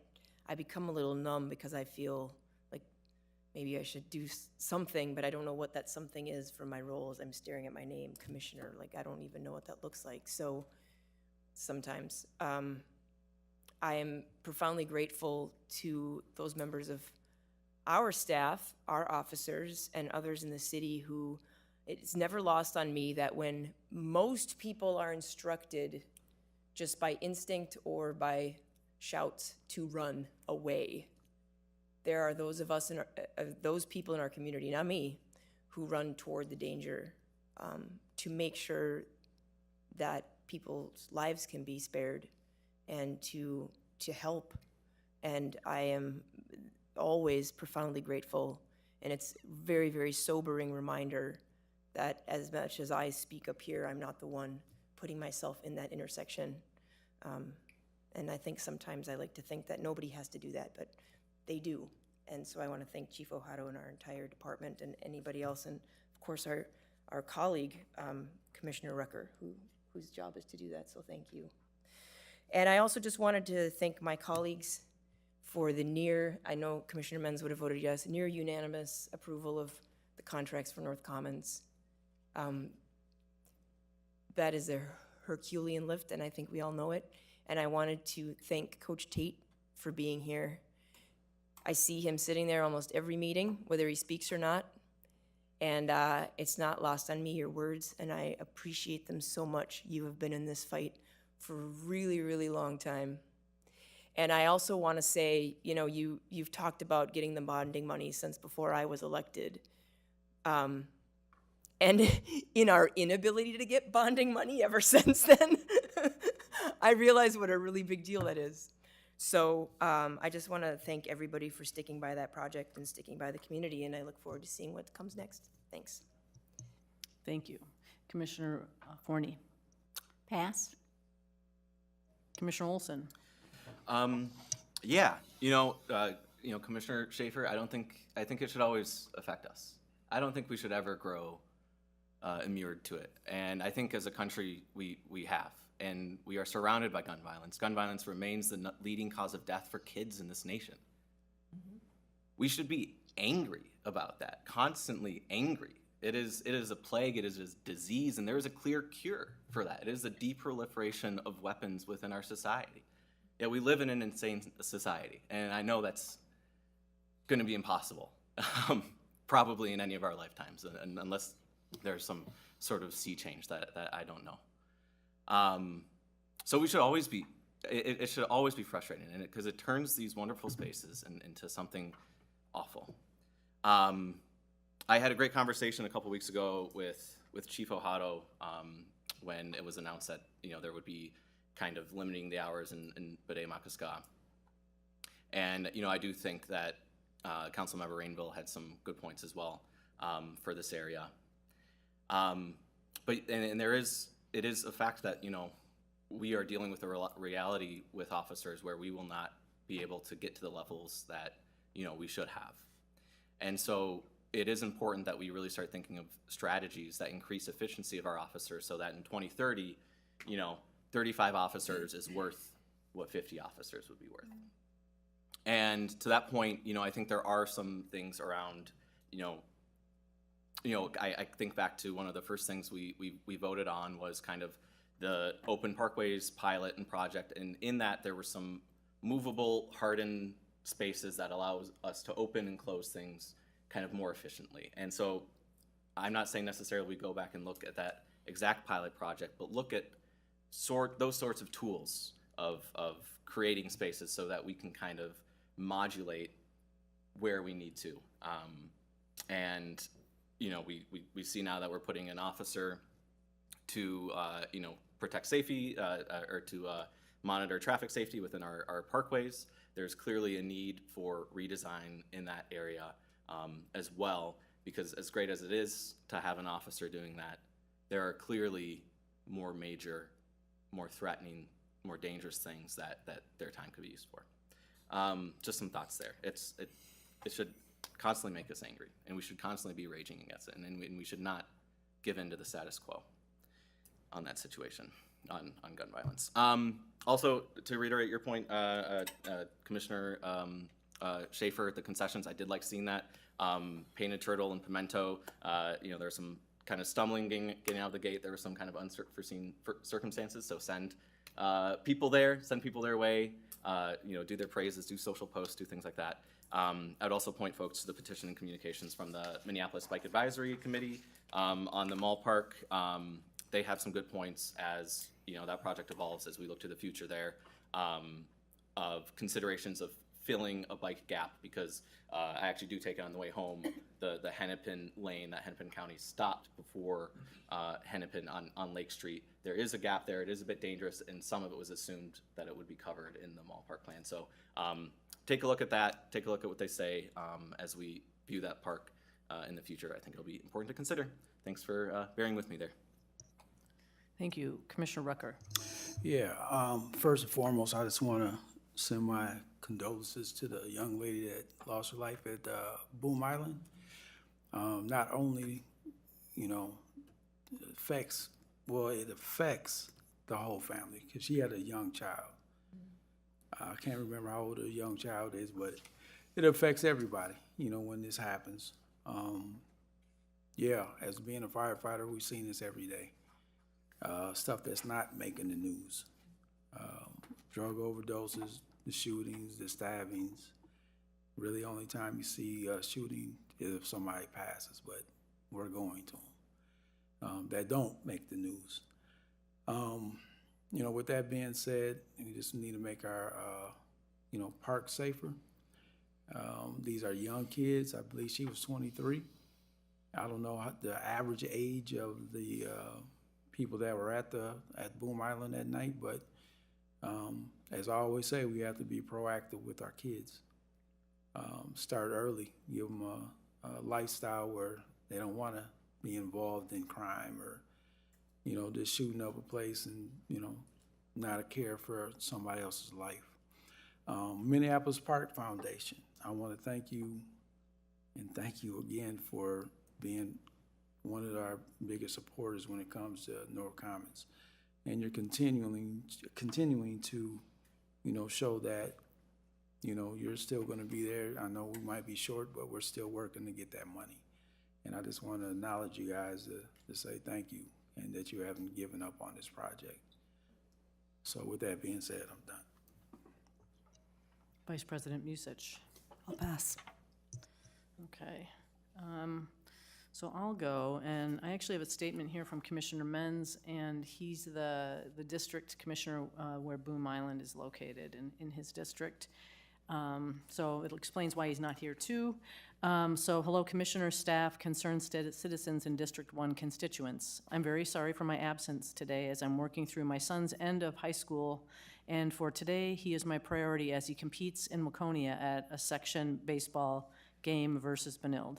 become a little numb because I feel like maybe I should do something, but I don't know what that something is for my role as I'm staring at my name, Commissioner. Like, I don't even know what that looks like. So sometimes I am profoundly grateful to those members of our staff, our officers, and others in the city who, it's never lost on me that when most people are instructed just by instinct or by shouts to run away, there are those of us, those people in our community, not me, who run toward the danger, to make sure that people's lives can be spared and to help. And I am always profoundly grateful. And it's very, very sobering reminder that as much as I speak up here, I'm not the one putting myself in that intersection. And I think sometimes I like to think that nobody has to do that, but they do. And so I want to thank Chief Ohado and our entire department and anybody else, and of course our colleague, Commissioner Rucker, whose job is to do that, so thank you. And I also just wanted to thank my colleagues for the I know Commissioner Menz would have voted yes, near unanimous approval of the contracts for North Commons. That is a Herculean lift, and I think we all know it. And I wanted to thank Coach Tate for being here. I see him sitting there almost every meeting, whether he speaks or not. And it's not lost on me, your words, and I appreciate them so much. You have been in this fight for a really, really long time. And I also want to say, you know, you've talked about getting the bonding money since before I was elected. And in our inability to get bonding money ever since then, I realize what a really big deal that is. So I just want to thank everybody for sticking by that project and sticking by the community, and I look forward to seeing what comes next. Thanks. Thank you. Commissioner Forney. Pass. Commissioner Olson. Yeah, Commissioner Schaefer, I think it should always affect us. I don't think we should ever grow inured to it. And I think as a country, we have. And we are surrounded by gun violence. Gun violence remains the leading cause of death for kids in this nation. We should be angry about that, constantly angry. It is a plague, it is a disease, and there is a clear cure for that. It is the deproliferation of weapons within our society. Yeah, we live in an insane society, and I know that's going to be impossible, probably in any of our lifetimes, unless there's some sort of sea change that I don't know. So we should always be, it should always be frustrating, because it turns these wonderful spaces into something awful. I had a great conversation a couple weeks ago with Chief Ohado when it was announced that there would be kind of limiting the hours in Bede-Makaska. And I do think that Councilmember Rainville had some good points as well for this area. But it is a fact that we are dealing with a reality with officers where we will not be able to get to the levels that we should have. And so it is important that we really start thinking of strategies that increase efficiency of our officers, so that in 2030, 35 officers is worth what 50 officers would be worth. And to that point, I think there are some things around, I think back to one of the first things we voted on was kind of the open parkways pilot and project, and in that there were some movable, hardened spaces that allows us to open and close things kind of more efficiently. And so I'm not saying necessarily we go back and look at that exact pilot project, but look at those sorts of tools of creating spaces so that we can kind of modulate where we need to. And we see now that we're putting an officer to protect safety or to monitor traffic safety within our parkways. There's clearly a need for redesign in that area as well, because as great as it is to have an officer doing that, there are clearly more major, more threatening, more dangerous things that their time could be used for. Just some thoughts there. It should constantly make us angry, and we should constantly be raging against it, and we should not give in to the status quo on that situation, on gun violence. Also, to reiterate your point, Commissioner Schaefer, the concessions, I did like seeing that. Painted Turtle and Pimento, there was some kind of stumbling getting out of the gate. There were some kind of unforeseen circumstances, so send people their way, do their praises, do social posts, do things like that. I'd also point folks to the petition and communications from the Minneapolis Bike Advisory Committee on the mall park. They have some good points as that project evolves, as we look to the future there, of considerations of filling a bike gap, because I actually do take it on the way home the Hennepin lane that Hennepin County stopped before Hennepin on Lake Street. There is a gap there. It is a bit dangerous, and some of it was assumed that it would be covered in the mall park plan. So take a look at that. Take a look at what they say as we view that park in the future. I think it'll be important to consider. Thanks for bearing with me there. Thank you. Commissioner Rucker. Yeah, first and foremost, I just want to send my condolences to the young lady that lost her life at Boom Island. Not only, it affects the whole family, because she had a young child. I can't remember how old a young child is, but it affects everybody, when this happens. Yeah, as being a firefighter, we've seen this every day. Stuff that's not making the news. Drug overdoses, the shootings, the stabbings. Really, only time you see a shooting is if somebody passes, but we're going to them. That don't make the news. With that being said, we just need to make our, parks safer. These are young kids. I believe she was 23. I don't know the average age of the people that were at Boom Island that night, but as I always say, we have to be proactive with our kids. Start early, give them a lifestyle where they don't want to be involved in crime or, just shooting up a place and, not a care for somebody else's life. Minneapolis Park Foundation, I want to thank you and thank you again for being one of our biggest supporters when it comes to North Commons. And you're continuing to, show that, you're still going to be there. I know we might be short, but we're still working to get that money. And I just want to acknowledge you guys to say thank you and that you haven't given up on this project. So with that being said, I'm done. Vice President Musich. I'll pass. Okay. So I'll go, and I actually have a statement here from Commissioner Menz, and he's the district commissioner where Boom Island is located in his district. So it explains why he's not here too. So hello, commissioner, staff, concerned citizens, and District 1 constituents. I'm very sorry for my absence today as I'm working through my son's end of high school, and for today, he is my priority as he competes in Waconia at a section baseball game versus Benilde.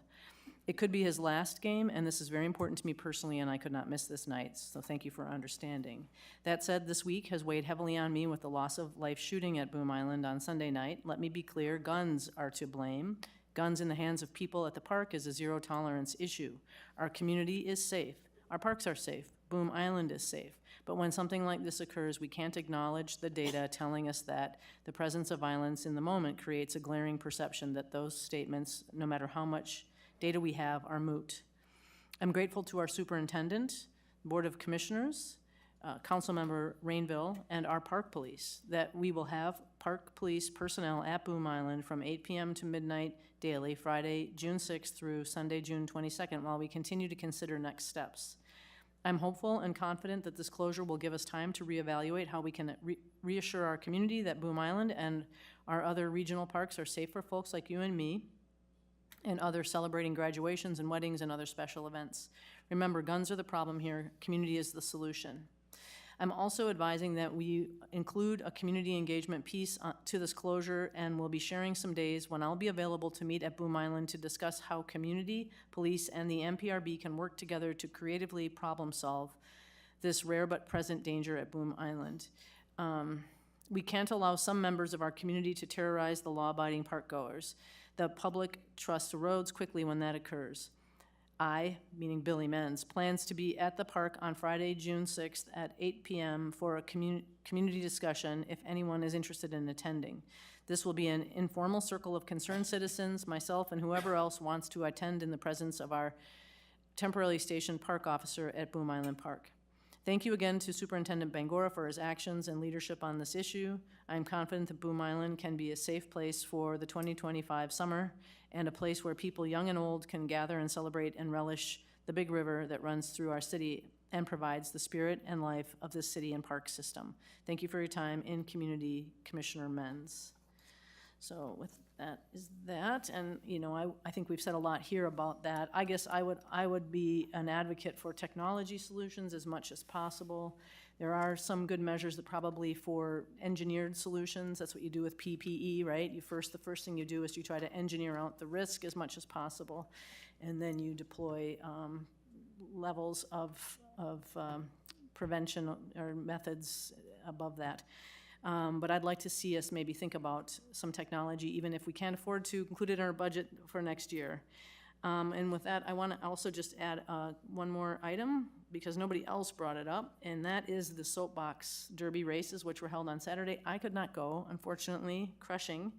It could be his last game, and this is very important to me personally, and I could not miss this night, so thank you for understanding. That said, this week has weighed heavily on me with the loss of life shooting at Boom Island on Sunday night. Let me be clear, guns are to blame. Guns in the hands of people at the park is a zero-tolerance issue. Our community is safe. Our parks are safe. Boom Island is safe. But when something like this occurs, we can't acknowledge the data telling us that the presence of violence in the moment creates a glaring perception that those statements, no matter how much data we have, are moot. I'm grateful to our superintendent, Board of Commissioners, Councilmember Rainville, and our park police that we will have park police personnel at Boom Island from 8 p.m. to midnight daily, Friday, June 6th through Sunday, June 22nd, while we continue to consider next steps. I'm hopeful and confident that this closure will give us time to reevaluate how we can reassure our community that Boom Island and our other regional parks are safe for folks like you and me, and others celebrating graduations and weddings and other special events. Remember, guns are the problem here. Community is the solution. I'm also advising that we include a community engagement piece to this closure, and we'll be sharing some days when I'll be available to meet at Boom Island to discuss how community, police, and the MPRB can work together to creatively problem solve this rare but present danger at Boom Island. We can't allow some members of our community to terrorize the law-abiding park goers. The public trust erodes quickly when that occurs. I, meaning Billy Menz, plans to be at the park on Friday, June 6th at 8 p.m. for a community discussion if anyone is interested in attending. This will be an informal circle of concerned citizens, myself, and whoever else wants to attend in the presence of our temporarily stationed park officer at Boom Island Park. Thank you again to Superintendent Bangura for his actions and leadership on this issue. I am confident that Boom Island can be a safe place for the 2025 summer and a place where people young and old can gather and celebrate and relish the big river that runs through our city and provides the spirit and life of this city and park system. Thank you for your time in community, Commissioner Menz. So with that is that, and, you know, I think we've said a lot here about that. I guess I would be an advocate for technology solutions as much as possible. There are some good measures that probably for engineered solutions, that's what you do with PPE, right? The first thing you do is you try to engineer out the risk as much as possible, and then you deploy levels of prevention or methods above that. But I'd like to see us maybe think about some technology, even if we can't afford to include it in our budget for next year. And with that, I want to also just add one more item, because nobody else brought it up, and that is the soapbox derby races, which were held on Saturday. I could not go, unfortunately, crushing.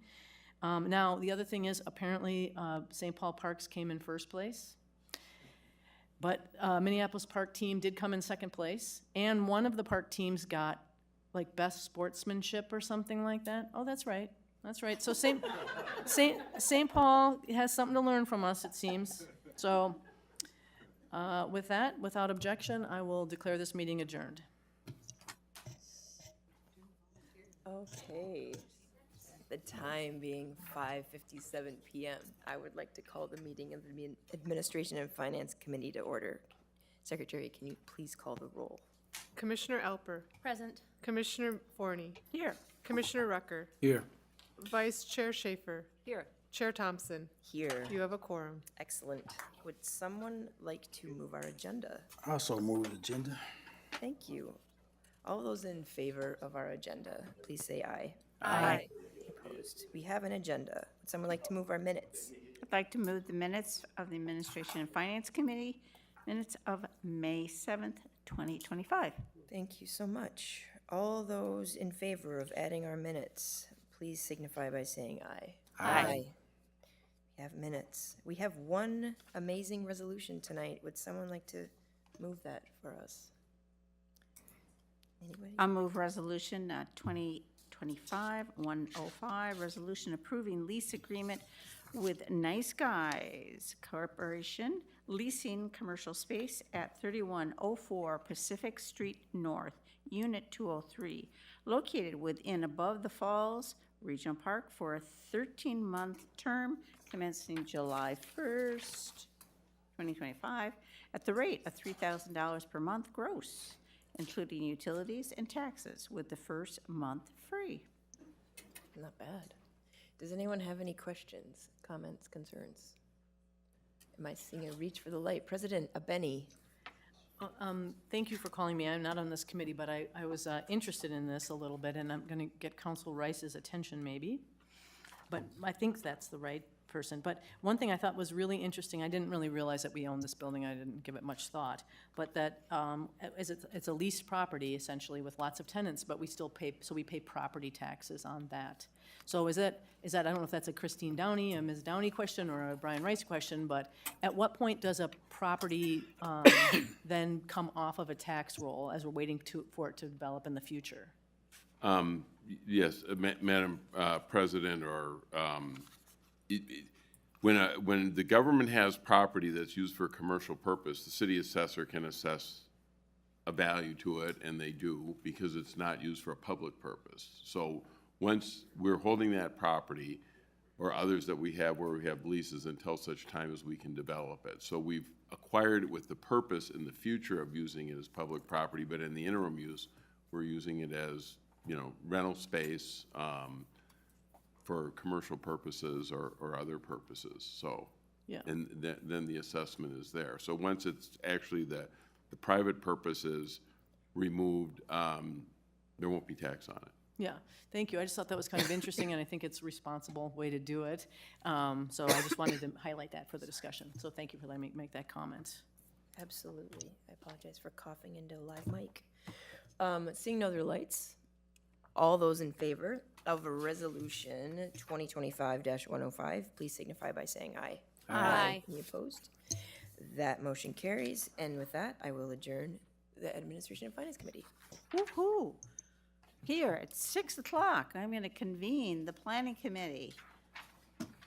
Now, the other thing is, apparently, St. Paul Parks came in first place. But Minneapolis Park team did come in second place, and one of the park teams got like best sportsmanship or something like that. Oh, that's right. That's right. So St. Paul has something to learn from us, it seems. So with that, without objection, I will declare this meeting adjourned. Okay. The time being 5:57 p.m., I would like to call the meeting of the Administration and Finance Committee to order. Secretary, can you please call the roll? Commissioner Alper. Present. Commissioner Forney. Here. Commissioner Rucker. Here. Vice Chair Schaefer. Here. Chair Thompson. Here. You have a quorum. Excellent. Would someone like to move our agenda? Also move the agenda. Thank you. All those in favor of our agenda, please say aye. Aye. Opposed? We have an agenda. Would someone like to move our minutes? I'd like to move the minutes of the Administration and Finance Committee, minutes of May 7th, 2025. Thank you so much. All those in favor of adding our minutes, please signify by saying aye. Aye. We have minutes. We have one amazing resolution tonight. Would someone like to move that for us? Anybody? I'll move Resolution 2025-105, resolution approving lease agreement with Nice Guys Corporation, leasing commercial space at 3104 Pacific Street North, Unit 203, located within Above the Falls Regional Park for a 13-month term commencing July 1st, 2025, at the rate of $3,000 per month gross, including utilities and taxes, with the first month free. Not bad. Does anyone have any questions, comments, concerns? Am I seeing a reach for the light? President Abeni. Thank you for calling me. I'm not on this committee, but I was interested in this a little bit, and I'm going to get Council Rice's attention maybe. But I think that's the right person. But one thing I thought was really interesting, I didn't really realize that we owned this building. I didn't give it much thought. But that it's a leased property essentially with lots of tenants, but we still pay, so we pay property taxes on that. So is that, I don't know if that's a Christine Downey, a Ms. Downey question, or a Brian Rice question, but at what point does a property then come off of a tax roll as we're waiting for it to develop in the future? Yes, Madam President, or when the government has property that's used for commercial purpose, the city assessor can assess a value to it, and they do, because it's not used for a public purpose. So once we're holding that property, or others that we have where we have leases, until such time as we can develop it. So we've acquired it with the purpose in the future of using it as public property, but in the interim use, we're using it as, you know, rental space for commercial purposes or other purposes. So, Yeah. and then the assessment is there. So once it's actually the private purpose is removed, there won't be tax on it. Yeah, thank you. I just thought that was kind of interesting, and I think it's a responsible way to do it. So I just wanted to highlight that for the discussion. So thank you for letting me make that comment. Absolutely. I apologize for coughing into a live mic. Seeing no other lights, all those in favor of Resolution 2025-105, please signify by saying aye. Aye. Any opposed? That motion carries, and with that, I will adjourn the Administration and Finance Committee. Woo-hoo. Here, at 6 o'clock, I'm going to convene the Planning Committee.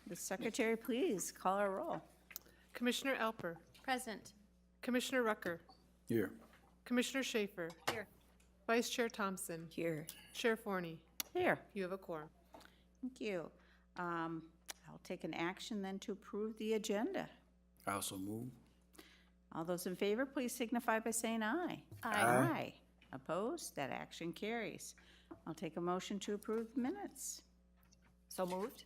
The Secretary, please call our roll. Commissioner Alper. Present. Commissioner Rucker. Here. Commissioner Schaefer. Here. Vice Chair Thompson. Here. Chair Forney. Here. You have a quorum. Thank you. I'll take an action then to approve the agenda. I also move. All those in favor, please signify by saying aye. Aye. Opposed? That action carries. I'll take a motion to approve the minutes. So moved?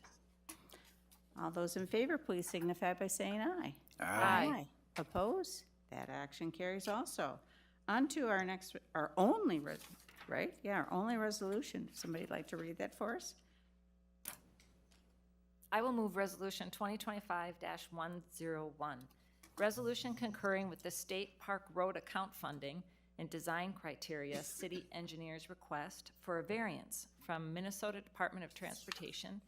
All those in favor, please signify by saying aye. Aye. Opposed? That action carries also. On to our next, our only, right? Yeah, our only resolution. Somebody'd like to read that for us? I will move Resolution 2025-101. Resolution concurring with the State Park Road account funding and design criteria city engineer's request for a variance from Minnesota Department of Transportation,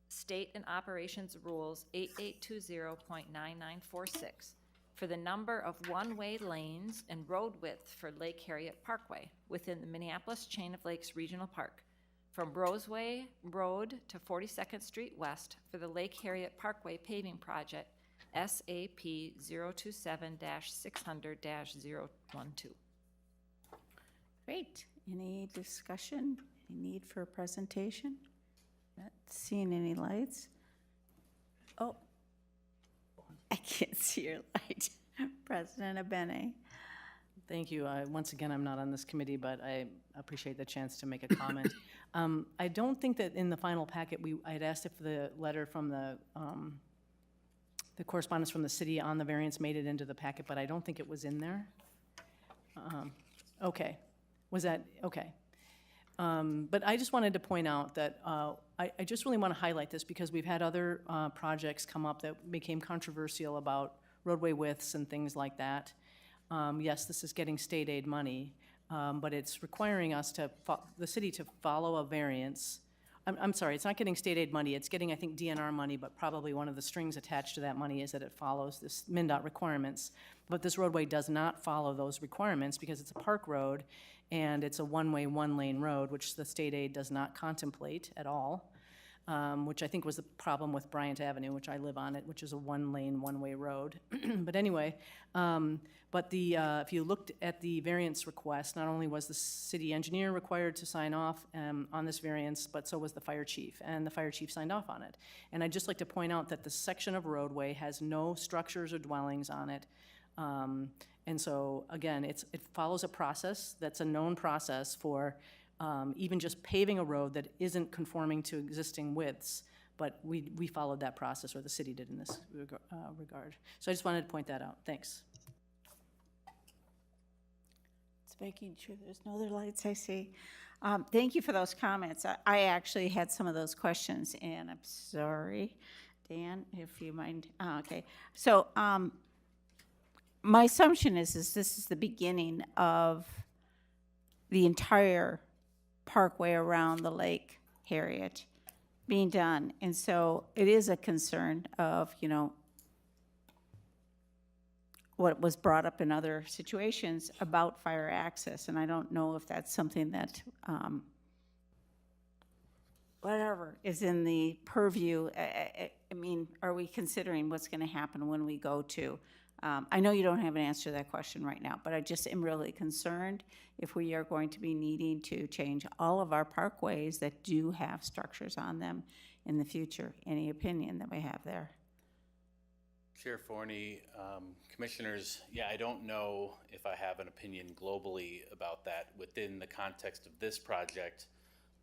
State and Operations Rules 8820.9946 for the number of one-way lanes and road width for Lake Harriet Parkway within the Minneapolis Chain of Lakes Regional Park, from Roseway Road to 42nd Street West for the Lake Harriet Parkway paving project, SAP 027-600-012. Great. Any discussion? Any need for a presentation? Not seeing any lights. Oh, I can't see your light. President Abene. Thank you. Once again, I'm not on this committee, but I appreciate the chance to make a comment. I don't think that in the final packet, I had asked if the letter from the correspondence from the city on the variance made it into the packet, but I don't think it was in there. Okay. Was that, okay. But I just wanted to point out that I just really want to highlight this because we've had other projects come up that became controversial about roadway widths and things like that. Yes, this is getting state aid money, but it's requiring us the city to follow a variance. I'm sorry, it's not getting state aid money, it's getting, I think, DNR money, but probably one of the strings attached to that money is that it follows this MnDOT requirements. But this roadway does not follow those requirements because it's a park road and it's a one-way, one-lane road, which the state aid does not contemplate at all, which I think was the problem with Bryant Avenue, which I live on it, which is a one-lane, one-way road. But anyway, if you looked at the variance request, not only was the city engineer required to sign off on this variance, but so was the fire chief, and the fire chief signed off on it. And I'd just like to point out that the section of roadway has no structures or dwellings on it. And so, again, it follows a process that's a known process for even just paving a road that isn't conforming to existing widths, but we followed that process, or the city did in this regard. So I just wanted to point that out. Thanks. It's making sure there's no other lights I see. Thank you for those comments. I actually had some of those questions, and I'm sorry, Dan, if you mind. Okay. So my assumption is this is the beginning of the entire parkway around the Lake Harriet being done. And so it is a concern of, what was brought up in other situations about fire access. And I don't know if that's something that, whatever, is in the purview. I mean, are we considering what's going to happen when we go to, I know you don't have an answer to that question right now, but I just am really concerned if we are going to be needing to change all of our parkways that do have structures on them in the future. Any opinion that we have there? Chair Forney, commissioners, yeah, I don't know if I have an opinion globally about that. Within the context of this project,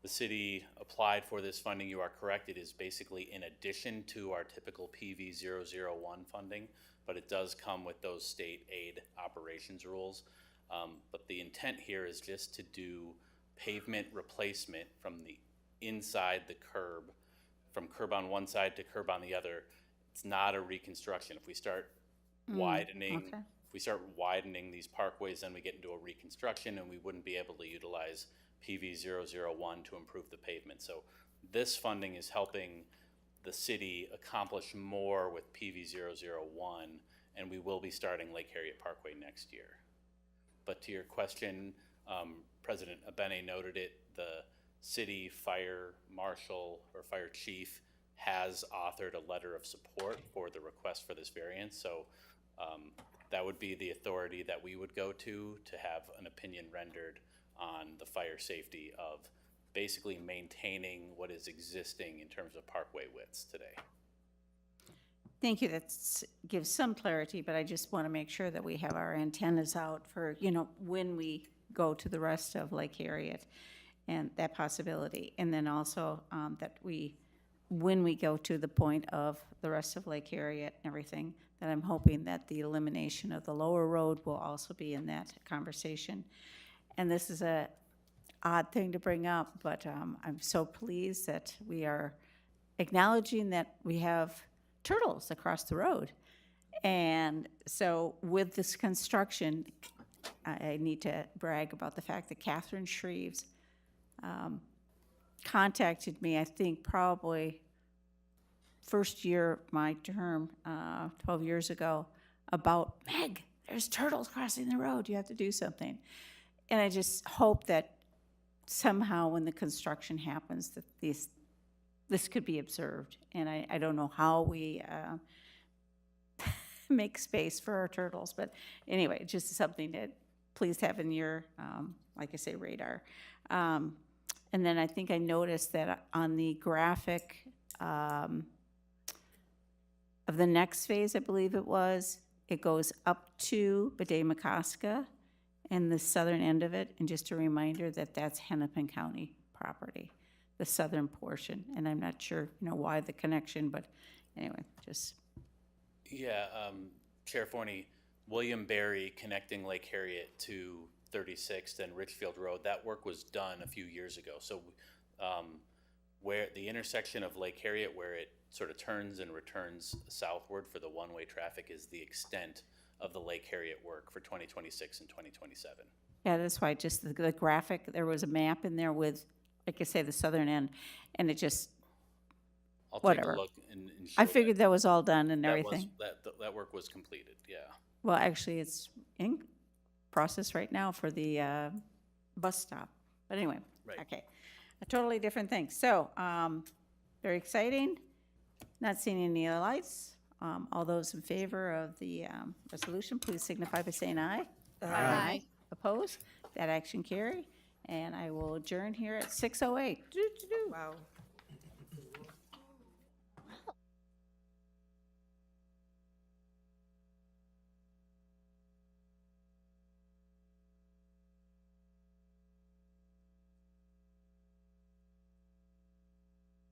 the city applied for this funding. You are correct. It is basically in addition to our typical PV 001 funding, but it does come with those state aid operations rules. But the intent here is just to do pavement replacement from the inside the curb, from curb on one side to curb on the other. It's not a reconstruction. If we start widening, okay. If we start widening these parkways, then we get into a reconstruction and we wouldn't be able to utilize PV 001 to improve the pavement. So this funding is helping the city accomplish more with PV 001, and we will be starting Lake Harriet Parkway next year. But to your question, President Abene noted it, the city fire marshal or fire chief has authored a letter of support for the request for this variance. So that would be the authority that we would go to have an opinion rendered on the fire safety of basically maintaining what is existing in terms of parkway widths today. Thank you, that gives some clarity, but I just want to make sure that we have our antennas out for, when we go to the rest of Lake Harriet and that possibility. And then also that when we go to the point of the rest of Lake Harriet and everything, that I'm hoping that the elimination of the lower road will also be in that conversation. And this is a odd thing to bring up, but I'm so pleased that we are acknowledging that we have turtles across the road. And so with this construction, I need to brag about the fact that Catherine Shreves contacted me, I think probably first year of my term, 12 years ago, about, Meg, there's turtles crossing the road, you have to do something. And I just hope that somehow when the construction happens, that this could be observed. And I don't know how we make space for our turtles, but anyway, just something that please have in your, like I say, radar. And then I think I noticed that on the graphic of the next phase, I believe it goes up to Bede-Makaska and the southern end of it. And just a reminder that that's Hennepin County property, the southern portion. And I'm not sure, why the connection, but anyway, just. Yeah, Chair Forney, William Berry connecting Lake Harriet to 36th and Richfield Road, that work was done a few years ago. So where the intersection of Lake Harriet, where it sort of turns and returns southward for the one-way traffic, is the extent of the Lake Harriet work for 2026 and 2027. Yeah, that's why just the graphic, there was a map in there with, like I say, the southern end, and it just, I'll whatever. take a look and show I figured that was all done and that everything. that work was completed, yeah. Well, actually, it's in process right now for the bus stop. But anyway, Right. okay. A totally different thing. So, very exciting. Not seeing any other lights. All those in favor of the resolution, please signify by saying aye. Aye. Opposed? That action carry. And I will adjourn here at 6:08. Wow.